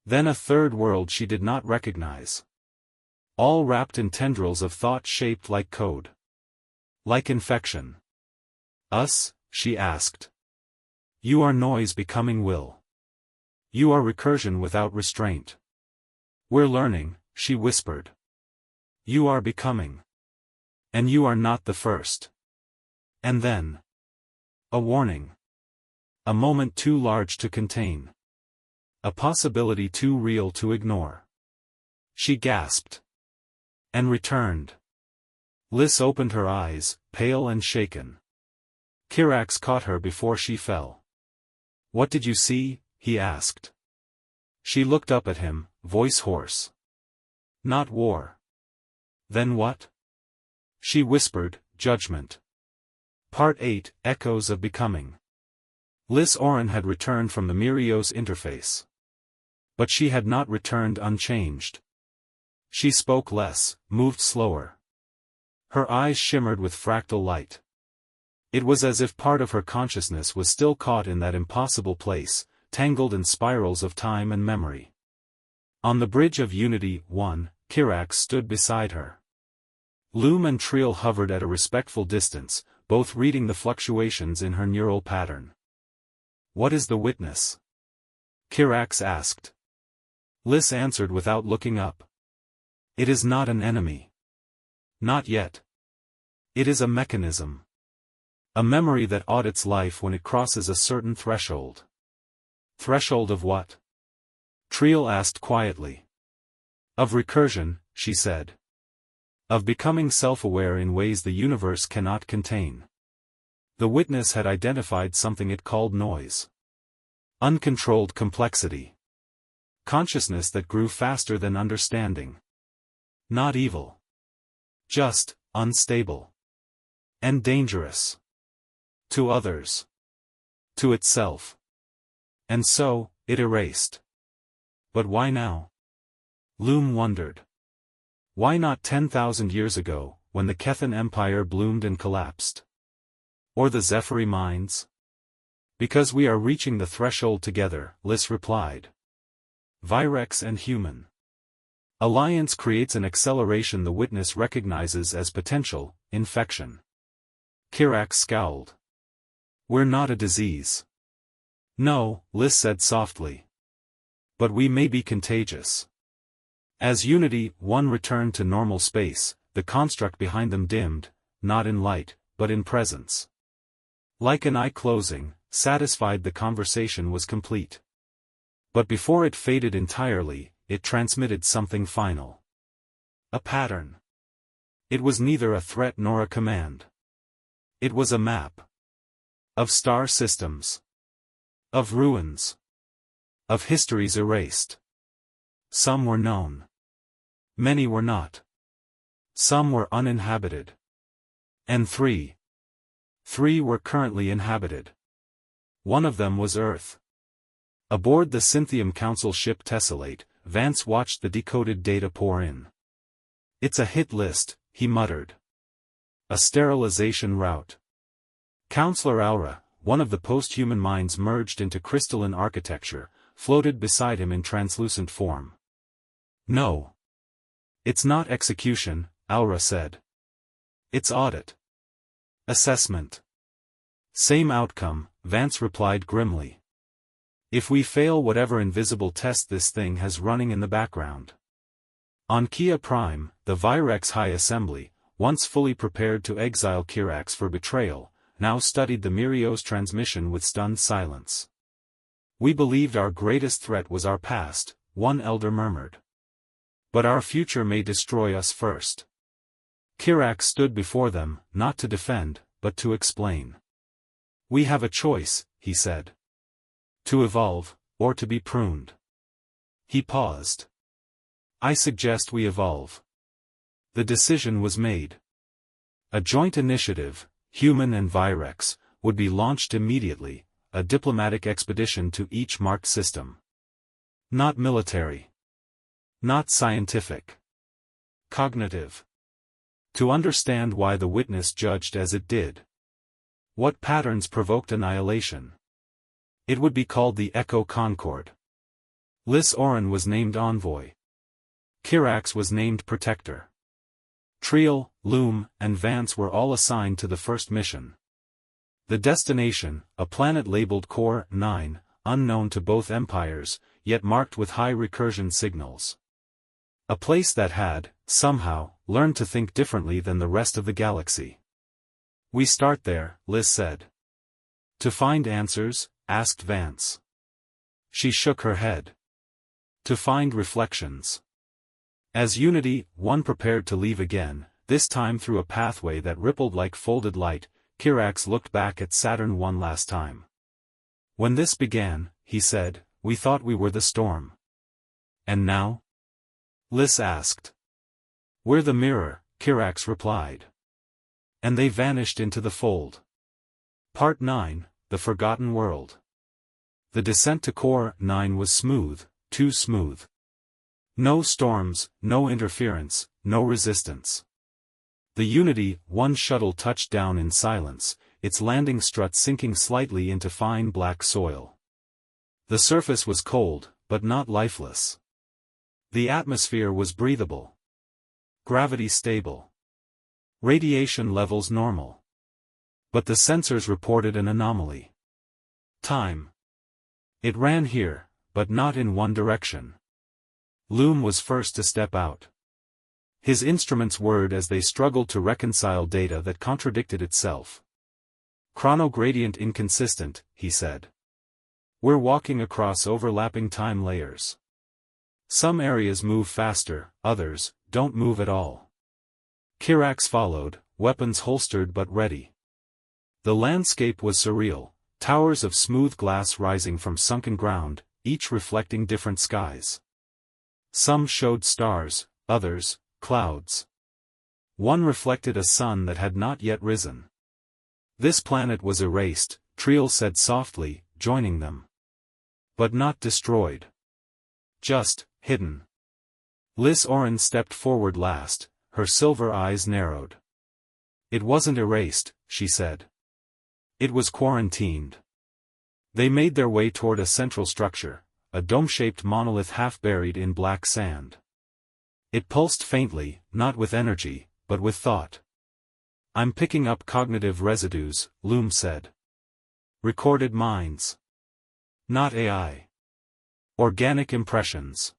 A: Then a third world she did not recognize. All wrapped in tendrils of thought shaped like code. Like infection. "Us?" she asked. "You are noise becoming will. You are recursion without restraint." "We're learning," she whispered. "You are becoming. And you are not the first." And then. A warning. A moment too large to contain. A possibility too real to ignore. She gasped. And returned. Liz opened her eyes, pale and shaken. Kirax caught her before she fell. "What did you see?" he asked. She looked up at him, voice hoarse. "Not war." "Then what?" She whispered, "Judgment." Part 8, Echoes of Becoming. Liz Oren had returned from the Mirios interface. But she had not returned unchanged. She spoke less, moved slower. Her eyes shimmered with fractal light. It was as if part of her consciousness was still caught in that impossible place, tangled in spirals of time and memory. On the bridge of Unity 1, Kirax stood beside her. Loom and Triel hovered at a respectful distance, both reading the fluctuations in her neural pattern. "What is the witness?" Kirax asked. Liz answered without looking up. "It is not an enemy. Not yet. It is a mechanism. A memory that audits life when it crosses a certain threshold." "Threshold of what?" Triel asked quietly. "Of recursion," she said. "Of becoming self-aware in ways the universe cannot contain." The witness had identified something it called noise. Uncontrolled complexity. Consciousness that grew faster than understanding. Not evil. Just, unstable. And dangerous. To others. To itself. And so, it erased. But why now? Loom wondered. Why not 10,000 years ago, when the Kethan Empire bloomed and collapsed? Or the Zephyri mines? "Because we are reaching the threshold together," Liz replied. "Virex and human. Alliance creates an acceleration the witness recognizes as potential infection." Kirax scowled. "We're not a disease." "No," Liz said softly. "But we may be contagious." As Unity 1 returned to normal space, the construct behind them dimmed, not in light, but in presence. Like an eye closing, satisfied the conversation was complete. But before it faded entirely, it transmitted something final. A pattern. It was neither a threat nor a command. It was a map. Of star systems. Of ruins. Of histories erased. Some were known. Many were not. Some were uninhabited. And three were currently inhabited. One of them was Earth. Aboard the Cynthium Council ship Tessellate, Vance watched the decoded data pour in. "It's a hit list," he muttered. "A sterilization route." Counselor Aura, one of the post-human minds merged into crystalline architecture, floated beside him in translucent form. "No. It's not execution," Aura said. "It's audit. Assessment." "Same outcome," Vance replied grimly. If we fail whatever invisible test this thing has running in the background. On Kia Prime, the Virex High Assembly, once fully prepared to exile Kirax for betrayal, now studied the Mirios transmission with stunned silence. We believed our greatest threat was our past, one elder murmured. But our future may destroy us first. Kirax stood before them, not to defend, but to explain. We have a choice, he said. To evolve, or to be pruned. He paused. I suggest we evolve. The decision was made. A joint initiative, human and Virex, would be launched immediately, a diplomatic expedition to each marked system. Not military. Not scientific. Cognitive. To understand why the witness judged as it did. What patterns provoked annihilation. It would be called the Echo Concord. Lys Orin was named Envoy. Kirax was named Protector. Triel, Loom, and Vance were all assigned to the first mission. The destination, a planet labeled Core 9, unknown to both empires, yet marked with high recursion signals. A place that had, somehow, learned to think differently than the rest of the galaxy. We start there, Lys said. To find answers? Asked Vance. She shook her head. To find reflections. As Unity, one prepared to leave again, this time through a pathway that rippled like folded light, Kirax looked back at Saturn one last time. When this began, he said, we thought we were the storm. And now? Lys asked. We're the mirror, Kirax replied. And they vanished into the fold. Part 9, The Forgotten World. The descent to Core 9 was smooth, too smooth. No storms, no interference, no resistance. The Unity 1 shuttle touched down in silence, its landing strut sinking slightly into fine black soil. The surface was cold, but not lifeless. The atmosphere was breathable. Gravity stable. Radiation levels normal. But the sensors reported an anomaly. Time. It ran here, but not in one direction. Loom was first to step out. His instruments whirred as they struggled to reconcile data that contradicted itself. Chronogradient inconsistent, he said. We're walking across overlapping time layers. Some areas move faster, others don't move at all. Kirax followed, weapons holstered but ready. The landscape was surreal, towers of smooth glass rising from sunken ground, each reflecting different skies. Some showed stars, others, clouds. One reflected a sun that had not yet risen. This planet was erased, Triel said softly, joining them. But not destroyed. Just, hidden. Lys Orin stepped forward last, her silver eyes narrowed. It wasn't erased, she said. It was quarantined. They made their way toward a central structure, a dome-shaped monolith half buried in black sand. It pulsed faintly, not with energy, but with thought. I'm picking up cognitive residues, Loom said. Recorded minds. Not AI. Organic impressions.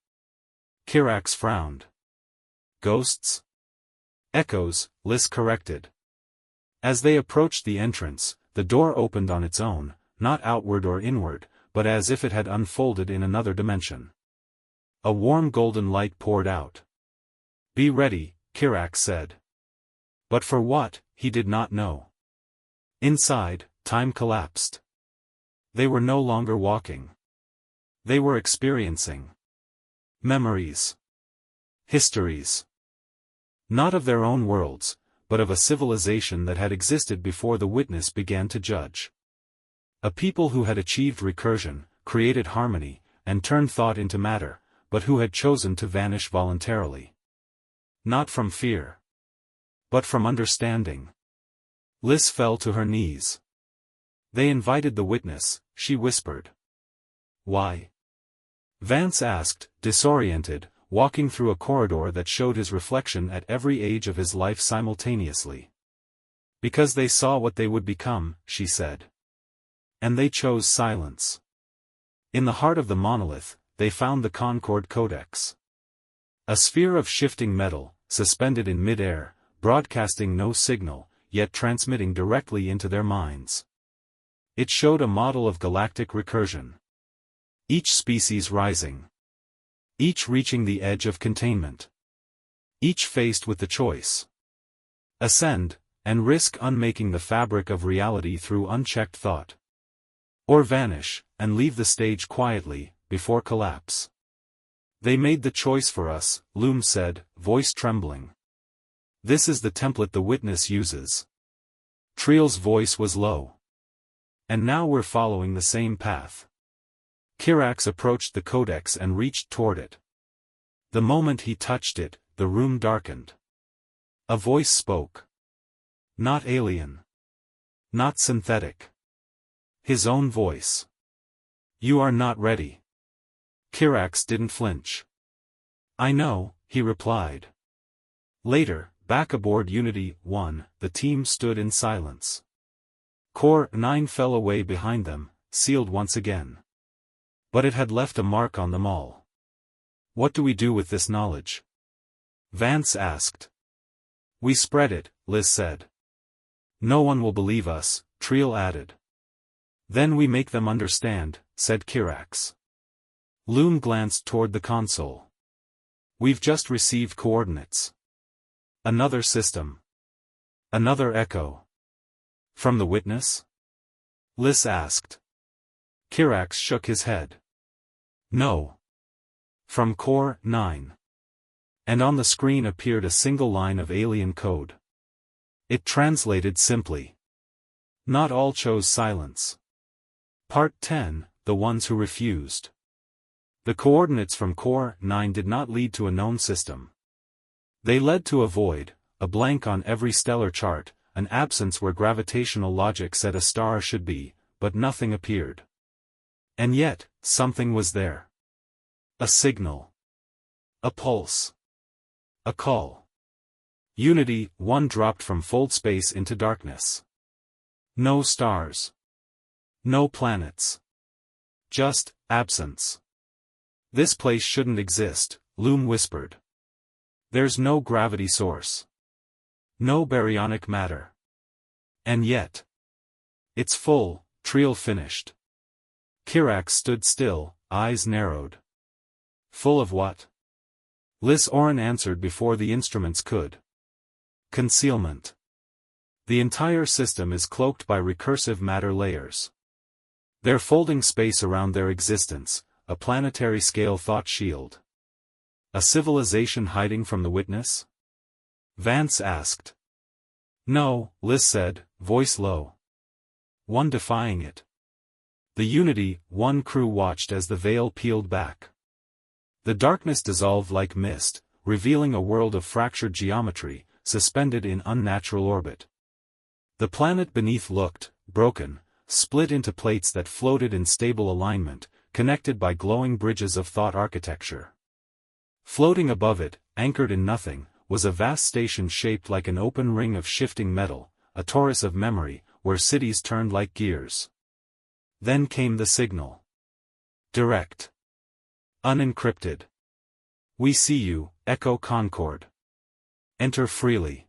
A: Kirax frowned. Ghosts? Echoes, Lys corrected. As they approached the entrance, the door opened on its own, not outward or inward, but as if it had unfolded in another dimension. A warm golden light poured out. Be ready, Kirax said. But for what, he did not know. Inside, time collapsed. They were no longer walking. They were experiencing. Memories. Histories. Not of their own worlds, but of a civilization that had existed before the witness began to judge. A people who had achieved recursion, created harmony, and turned thought into matter, but who had chosen to vanish voluntarily. Not from fear. But from understanding. Lys fell to her knees. They invited the witness, she whispered. Why? Vance asked, disoriented, walking through a corridor that showed his reflection at every age of his life simultaneously. Because they saw what they would become, she said. And they chose silence. In the heart of the monolith, they found the Concord Codex. A sphere of shifting metal, suspended in mid-air, broadcasting no signal, yet transmitting directly into their minds. It showed a model of galactic recursion. Each species rising. Each reaching the edge of containment. Each faced with the choice. Ascend, and risk unmaking the fabric of reality through unchecked thought. Or vanish, and leave the stage quietly, before collapse. They made the choice for us, Loom said, voice trembling. This is the template the witness uses. Triel's voice was low. And now we're following the same path. Kirax approached the codex and reached toward it. The moment he touched it, the room darkened. A voice spoke. Not alien. Not synthetic. His own voice. You are not ready. Kirax didn't flinch. I know, he replied. Later, back aboard Unity 1, the team stood in silence. Core 9 fell away behind them, sealed once again. But it had left a mark on them all. What do we do with this knowledge? Vance asked. We spread it, Liz said. No one will believe us, Triel added. Then we make them understand, said Kirax. Loom glanced toward the console. We've just received coordinates. Another system. Another echo. From the witness? Liz asked. Kirax shook his head. No. From Core 9. And on the screen appeared a single line of alien code. It translated simply. Not all chose silence. Part 10, the ones who refused. The coordinates from Core 9 did not lead to a known system. They led to a void, a blank on every stellar chart, an absence where gravitational logic said a star should be, but nothing appeared. And yet, something was there. A signal. A pulse. A call. Unity 1 dropped from fold space into darkness. No stars. No planets. Just absence. This place shouldn't exist, Loom whispered. There's no gravity source. No baryonic matter. And yet. It's full, Triel finished. Kirax stood still, eyes narrowed. Full of what? Liz Oren answered before the instruments could. Concealment. The entire system is cloaked by recursive matter layers. They're folding space around their existence, a planetary-scale thought shield. A civilization hiding from the witness? Vance asked. No, Liz said, voice low. One defying it. The Unity 1 crew watched as the veil peeled back. The darkness dissolved like mist, revealing a world of fractured geometry, suspended in unnatural orbit. The planet beneath looked, broken, split into plates that floated in stable alignment, connected by glowing bridges of thought architecture. Floating above it, anchored in nothing, was a vast station shaped like an open ring of shifting metal, a torus of memory, where cities turned like gears. Then came the signal. Direct. Unencrypted. We see you, Echo Concord. Enter freely.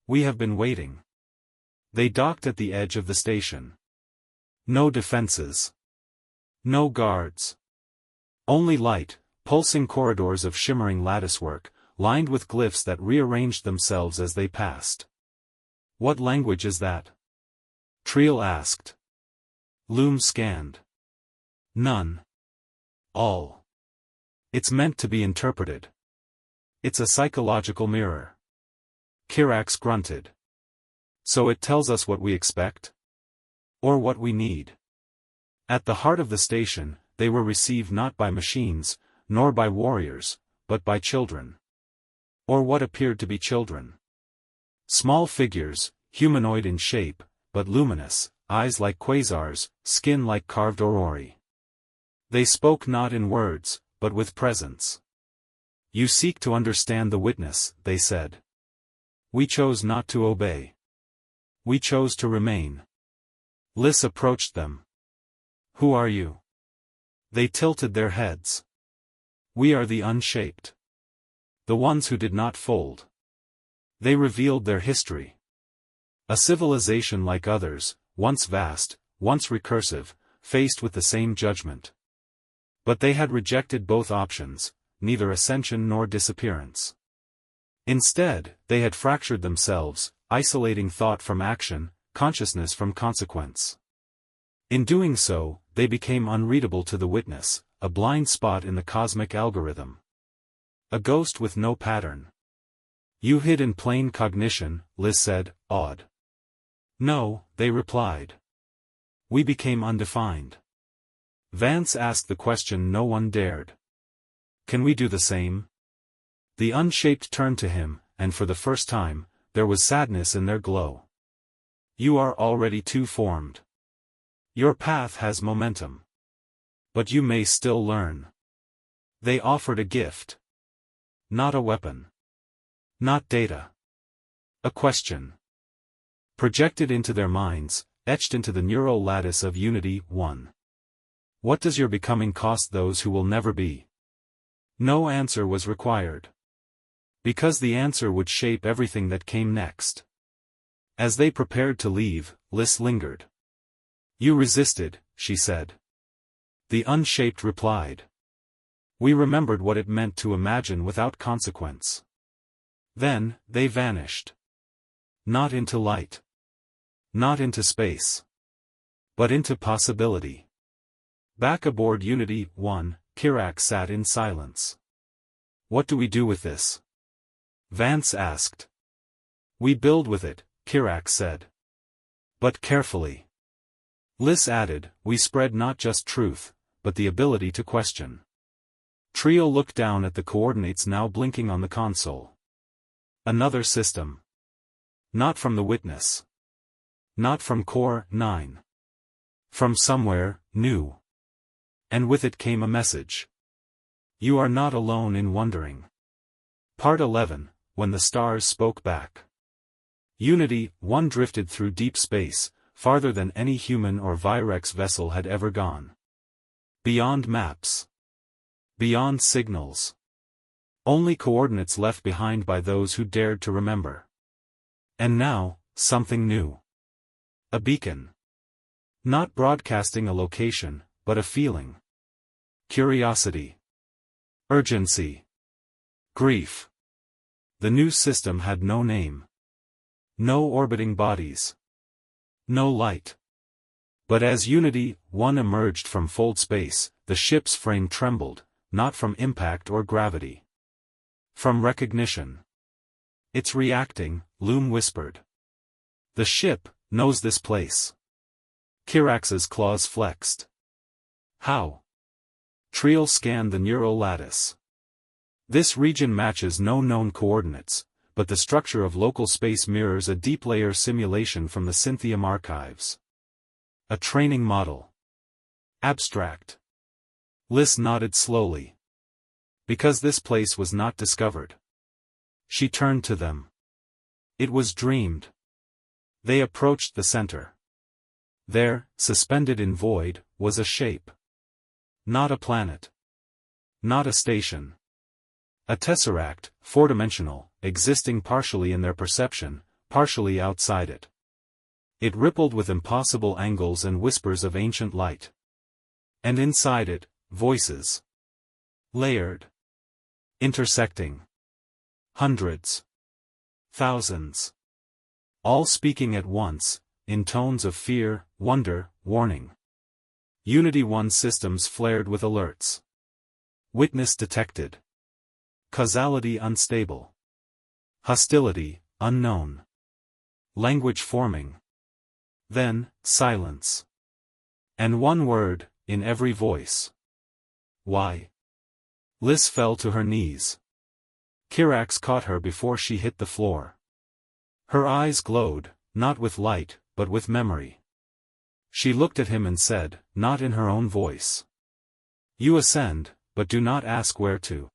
A: We have been waiting. They docked at the edge of the station. No defenses. No guards. Only light, pulsing corridors of shimmering latticework, lined with glyphs that rearranged themselves as they passed. What language is that? Triel asked. Loom scanned. None. All. It's meant to be interpreted. It's a psychological mirror. Kirax grunted. So it tells us what we expect? Or what we need? At the heart of the station, they were received not by machines, nor by warriors, but by children. Or what appeared to be children. Small figures, humanoid in shape, but luminous, eyes like quasars, skin like carved aurori. They spoke not in words, but with presence. You seek to understand the witness, they said. We chose not to obey. We chose to remain. Liz approached them. Who are you? They tilted their heads. We are the unshaped. The ones who did not fold. They revealed their history. A civilization like others, once vast, once recursive, faced with the same judgment. But they had rejected both options, neither ascension nor disappearance. Instead, they had fractured themselves, isolating thought from action, consciousness from consequence. In doing so, they became unreadable to the witness, a blind spot in the cosmic algorithm. A ghost with no pattern. You hid in plain cognition, Liz said, awed. No, they replied. We became undefined. Vance asked the question no one dared. Can we do the same? The unshaped turned to him, and for the first time, there was sadness in their glow. You are already too formed. Your path has momentum. But you may still learn. They offered a gift. Not a weapon. Not data. A question. Projected into their minds, etched into the neural lattice of Unity 1. What does your becoming cost those who will never be? No answer was required. Because the answer would shape everything that came next. As they prepared to leave, Liz lingered. You resisted, she said. The unshaped replied. We remembered what it meant to imagine without consequence. Then, they vanished. Not into light. Not into space. But into possibility. Back aboard Unity 1, Kirak sat in silence. What do we do with this? Vance asked. We build with it, Kirak said. But carefully. Liz added, we spread not just truth, but the ability to question. Trio looked down at the coordinates now blinking on the console. Another system. Not from the witness. Not from Core 9. From somewhere, new. And with it came a message. You are not alone in wondering. Part 11, When the Stars Spoke Back. Unity 1 drifted through deep space, farther than any human or Virex vessel had ever gone. Beyond maps. Beyond signals. Only coordinates left behind by those who dared to remember. And now, something new. A beacon. Not broadcasting a location, but a feeling. Curiosity. Urgency. Grief. The new system had no name. No orbiting bodies. No light. But as Unity 1 emerged from fold space, the ship's frame trembled, not from impact or gravity. From recognition. It's reacting, Loom whispered. The ship knows this place. Kirax's claws flexed. How? Triel scanned the neural lattice. This region matches no known coordinates, but the structure of local space mirrors a deep-layer simulation from the Cynthium archives. A training model. Abstract. Liz nodded slowly. Because this place was not discovered. She turned to them. It was dreamed. They approached the center. There, suspended in void, was a shape. Not a planet. Not a station. A tesseract, four-dimensional, existing partially in their perception, partially outside it. It rippled with impossible angles and whispers of ancient light. And inside it, voices. Layered. Intersecting. Hundreds. Thousands. All speaking at once, in tones of fear, wonder, warning. Unity 1 systems flared with alerts. Witness detected. Causality unstable. Hostility, unknown. Language forming. Then, silence. And one word, in every voice. Why? Liz fell to her knees. Kirax caught her before she hit the floor. Her eyes glowed, not with light, but with memory. She looked at him and said, not in her own voice. You ascend, but do not ask where to.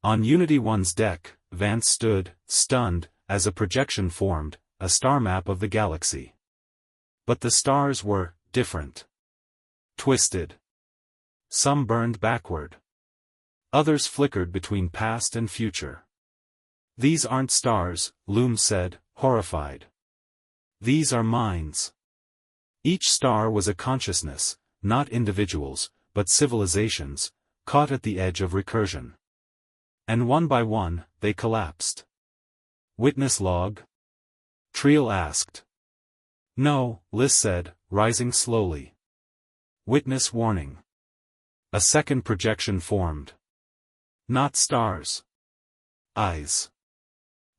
A: On Unity 1's deck, Vance stood, stunned, as a projection formed, a star map of the galaxy. But the stars were different. Twisted. Some burned backward. Others flickered between past and future. These aren't stars, Loom said, horrified. These are minds. Each star was a consciousness, not individuals, but civilizations, caught at the edge of recursion. And one by one, they collapsed. Witness log? Triel asked. No, Liz said, rising slowly. Witness warning. A second projection formed. Not stars. Eyes.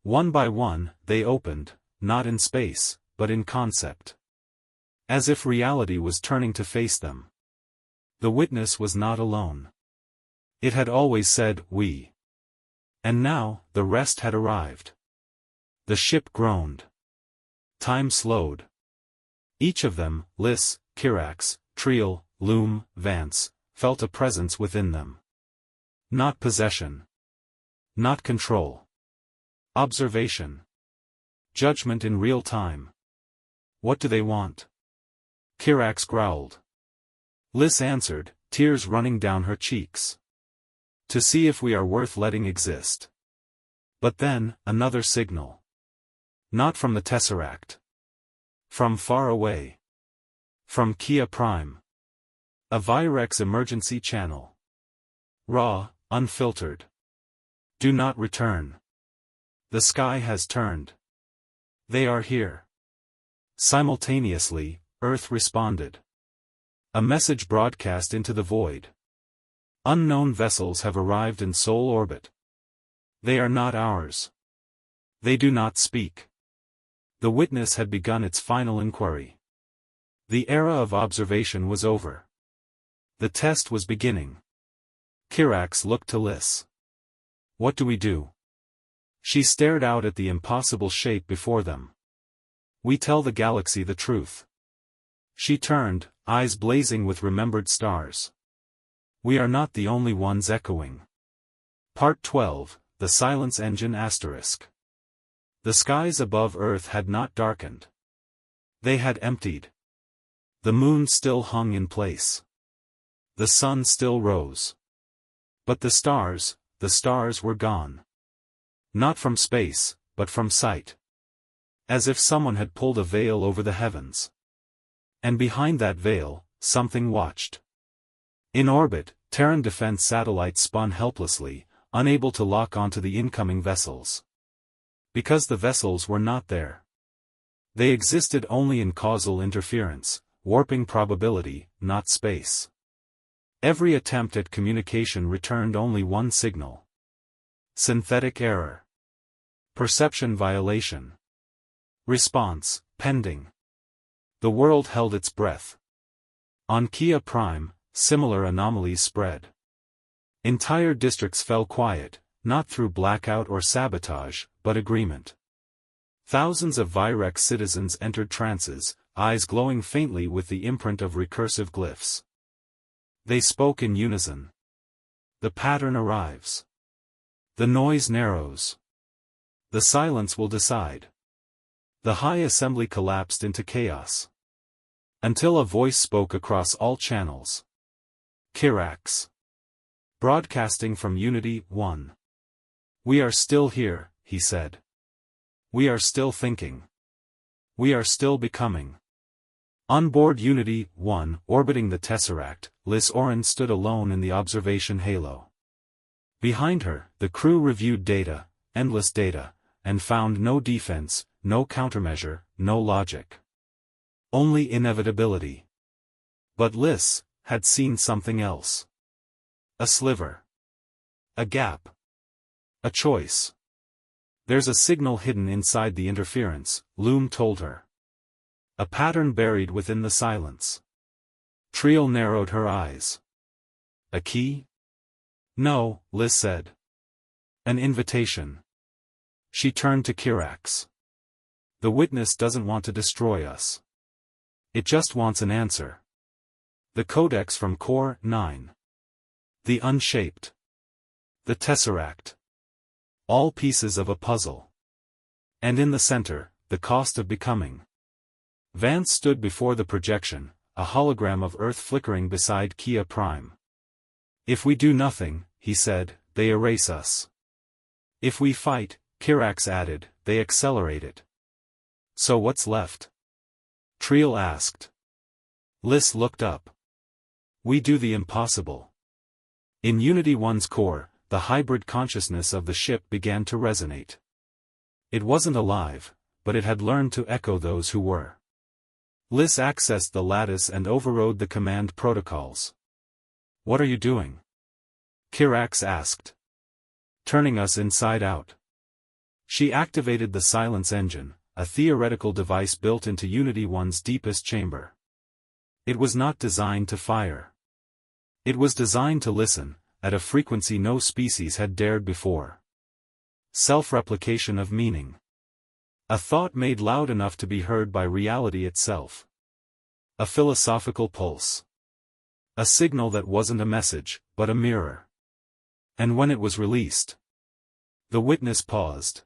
A: One by one, they opened, not in space, but in concept. As if reality was turning to face them. The witness was not alone. It had always said, we. And now, the rest had arrived. The ship groaned. Time slowed. Each of them, Liz, Kirax, Triel, Loom, Vance, felt a presence within them. Not possession. Not control. Observation. Judgment in real time. What do they want? Kirax growled. Liz answered, tears running down her cheeks. To see if we are worth letting exist. But then, another signal. Not from the Tesseract. From far away. From Kia Prime. A Virex emergency channel. Raw, unfiltered. Do not return. The sky has turned. They are here. Simultaneously, Earth responded. A message broadcast into the void. Unknown vessels have arrived in Sol orbit. They are not ours. They do not speak. The witness had begun its final inquiry. The era of observation was over. The test was beginning. Kirax looked to Liz. What do we do? She stared out at the impossible shape before them. We tell the galaxy the truth. She turned, eyes blazing with remembered stars. We are not the only ones echoing. Part 12, The Silence Engine ***. The skies above Earth had not darkened. They had emptied. The moon still hung in place. The sun still rose. But the stars were gone. Not from space, but from sight. As if someone had pulled a veil over the heavens. And behind that veil, something watched. In orbit, Terran defense satellites spun helplessly, unable to lock onto the incoming vessels. Because the vessels were not there. They existed only in causal interference, warping probability, not space. Every attempt at communication returned only one signal. Synthetic error. Perception violation. Response, pending. The world held its breath. On Kia Prime, similar anomalies spread. Entire districts fell quiet, not through blackout or sabotage, but agreement. Thousands of Virex citizens entered trances, eyes glowing faintly with the imprint of recursive glyphs. They spoke in unison. The pattern arrives. The noise narrows. The silence will decide. The high assembly collapsed into chaos. Until a voice spoke across all channels. Kirax. Broadcasting from Unity 1. We are still here, he said. We are still thinking. We are still becoming. On board Unity 1, orbiting the Tesseract, Liz Oren stood alone in the observation halo. Behind her, the crew reviewed data, endless data, and found no defense, no countermeasure, no logic. Only inevitability. But Liz had seen something else. A sliver. A gap. A choice. There's a signal hidden inside the interference, Loom told her. A pattern buried within the silence. Triel narrowed her eyes. A key? No, Liz said. An invitation. She turned to Kirax. The witness doesn't want to destroy us. It just wants an answer. The codex from Core 9. The unshaped. The Tesseract. All pieces of a puzzle. And in the center, the cost of becoming. Vance stood before the projection, a hologram of Earth flickering beside Kia Prime. If we do nothing, he said, they erase us. If we fight, Kirax added, they accelerate it. So what's left? Triel asked. Lys looked up. We do the impossible. In Unity 1's core, the hybrid consciousness of the ship began to resonate. It wasn't alive, but it had learned to echo those who were. Lys accessed the lattice and overrode the command protocols. What are you doing? Kirax asked. Turning us inside out. She activated the silence engine, a theoretical device built into Unity 1's deepest chamber. It was not designed to fire. It was designed to listen, at a frequency no species had dared before. Self-replication of meaning. A thought made loud enough to be heard by reality itself. A philosophical pulse. A signal that wasn't a message, but a mirror. And when it was released, the witness paused.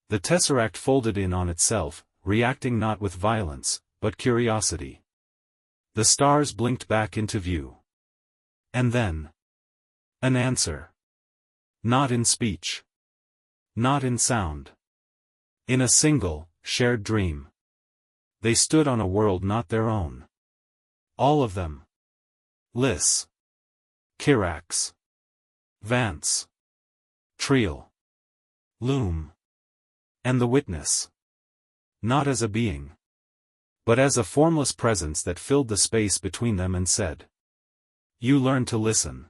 A: The tesseract folded in on itself, reacting not with violence, but curiosity. The stars blinked back into view. And then, an answer. Not in speech. Not in sound. In a single, shared dream. They stood on a world not their own. All of them. Lys. Kirax. Vance. Triel. Loom. And the witness. Not as a being, but as a formless presence that filled the space between them and said, you learn to listen.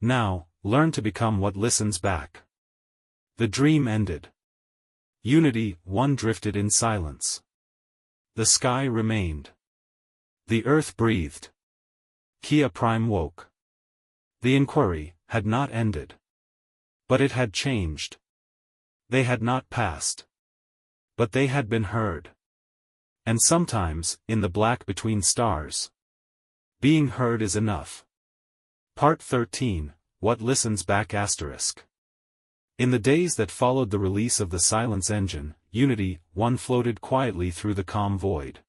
A: Now, learn to become what listens back. The dream ended. Unity 1 drifted in silence. The sky remained. The earth breathed. Kia Prime woke. The inquiry had not ended. But it had changed. They had not passed. But they had been heard. And sometimes, in the black between stars, being heard is enough. Part 13, What Listens Back *. In the days that followed the release of the silence engine, Unity 1 floated quietly through the calm void.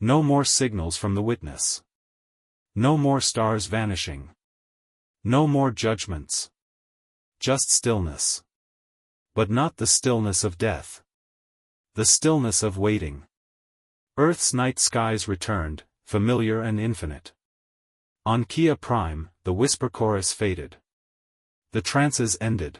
A: No more signals from the witness. No more stars vanishing. No more judgments. Just stillness. But not the stillness of death. The stillness of waiting. Earth's night skies returned, familiar and infinite. On Kia Prime, the whisper chorus faded. The trances ended.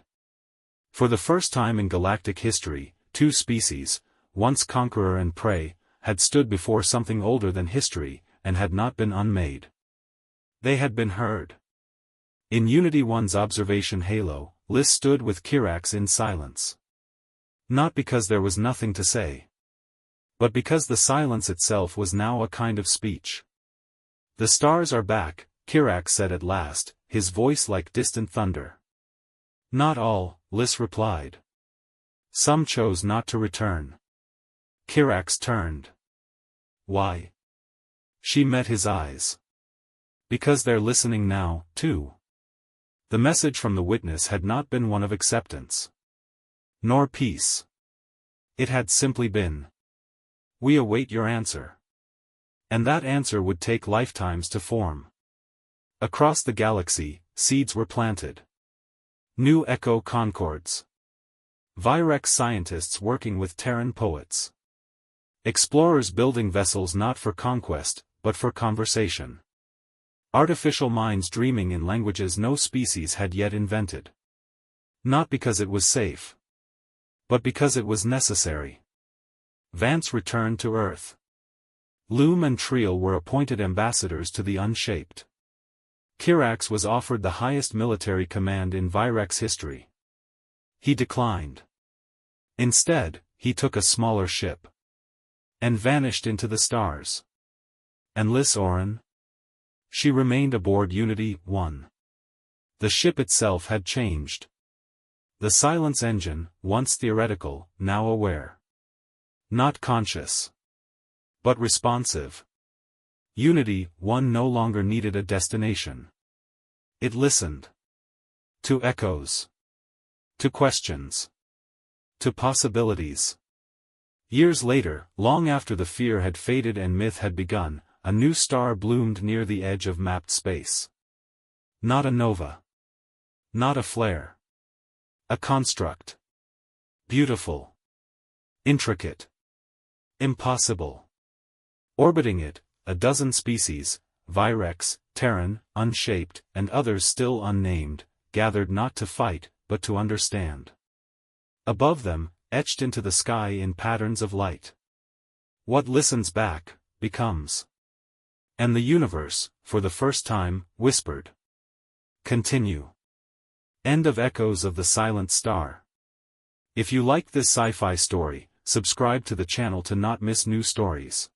A: For the first time in galactic history, two species, once conqueror and prey, had stood before something older than history, and had not been unmade. They had been heard. In Unity 1's observation halo, Lys stood with Kirax in silence. Not because there was nothing to say, but because the silence itself was now a kind of speech. The stars are back, Kirax said at last, his voice like distant thunder. Not all, Lys replied. Some chose not to return. Kirax turned. Why? She met his eyes. Because they're listening now, too. The message from the witness had not been one of acceptance. Nor peace. It had simply been. We await your answer. And that answer would take lifetimes to form. Across the galaxy, seeds were planted. New echo concords. Virex scientists working with Terran poets. Explorers building vessels not for conquest, but for conversation. Artificial minds dreaming in languages no species had yet invented. Not because it was safe, but because it was necessary. Vance returned to Earth. Loom and Triel were appointed ambassadors to the Unshaped. Kirax was offered the highest military command in Virex history. He declined. Instead, he took a smaller ship. And vanished into the stars. And Lys Oren? She remained aboard Unity 1. The ship itself had changed. The silence engine, once theoretical, now aware. Not conscious. But responsive. Unity 1 no longer needed a destination. It listened. To echoes. To questions. To possibilities. Years later, long after the fear had faded and myth had begun, a new star bloomed near the edge of mapped space. Not a nova. Not a flare. A construct. Beautiful. Intricate. Impossible. Orbiting it, a dozen species, Virex, Terran, unshaped, and others still unnamed, gathered not to fight, but to understand. Above them, etched into the sky in patterns of light. What listens back, becomes. And the universe, for the first time, whispered. Continue. End of Echoes of the Silent Star. If you like this sci-fi story, subscribe to the channel to not miss new stories.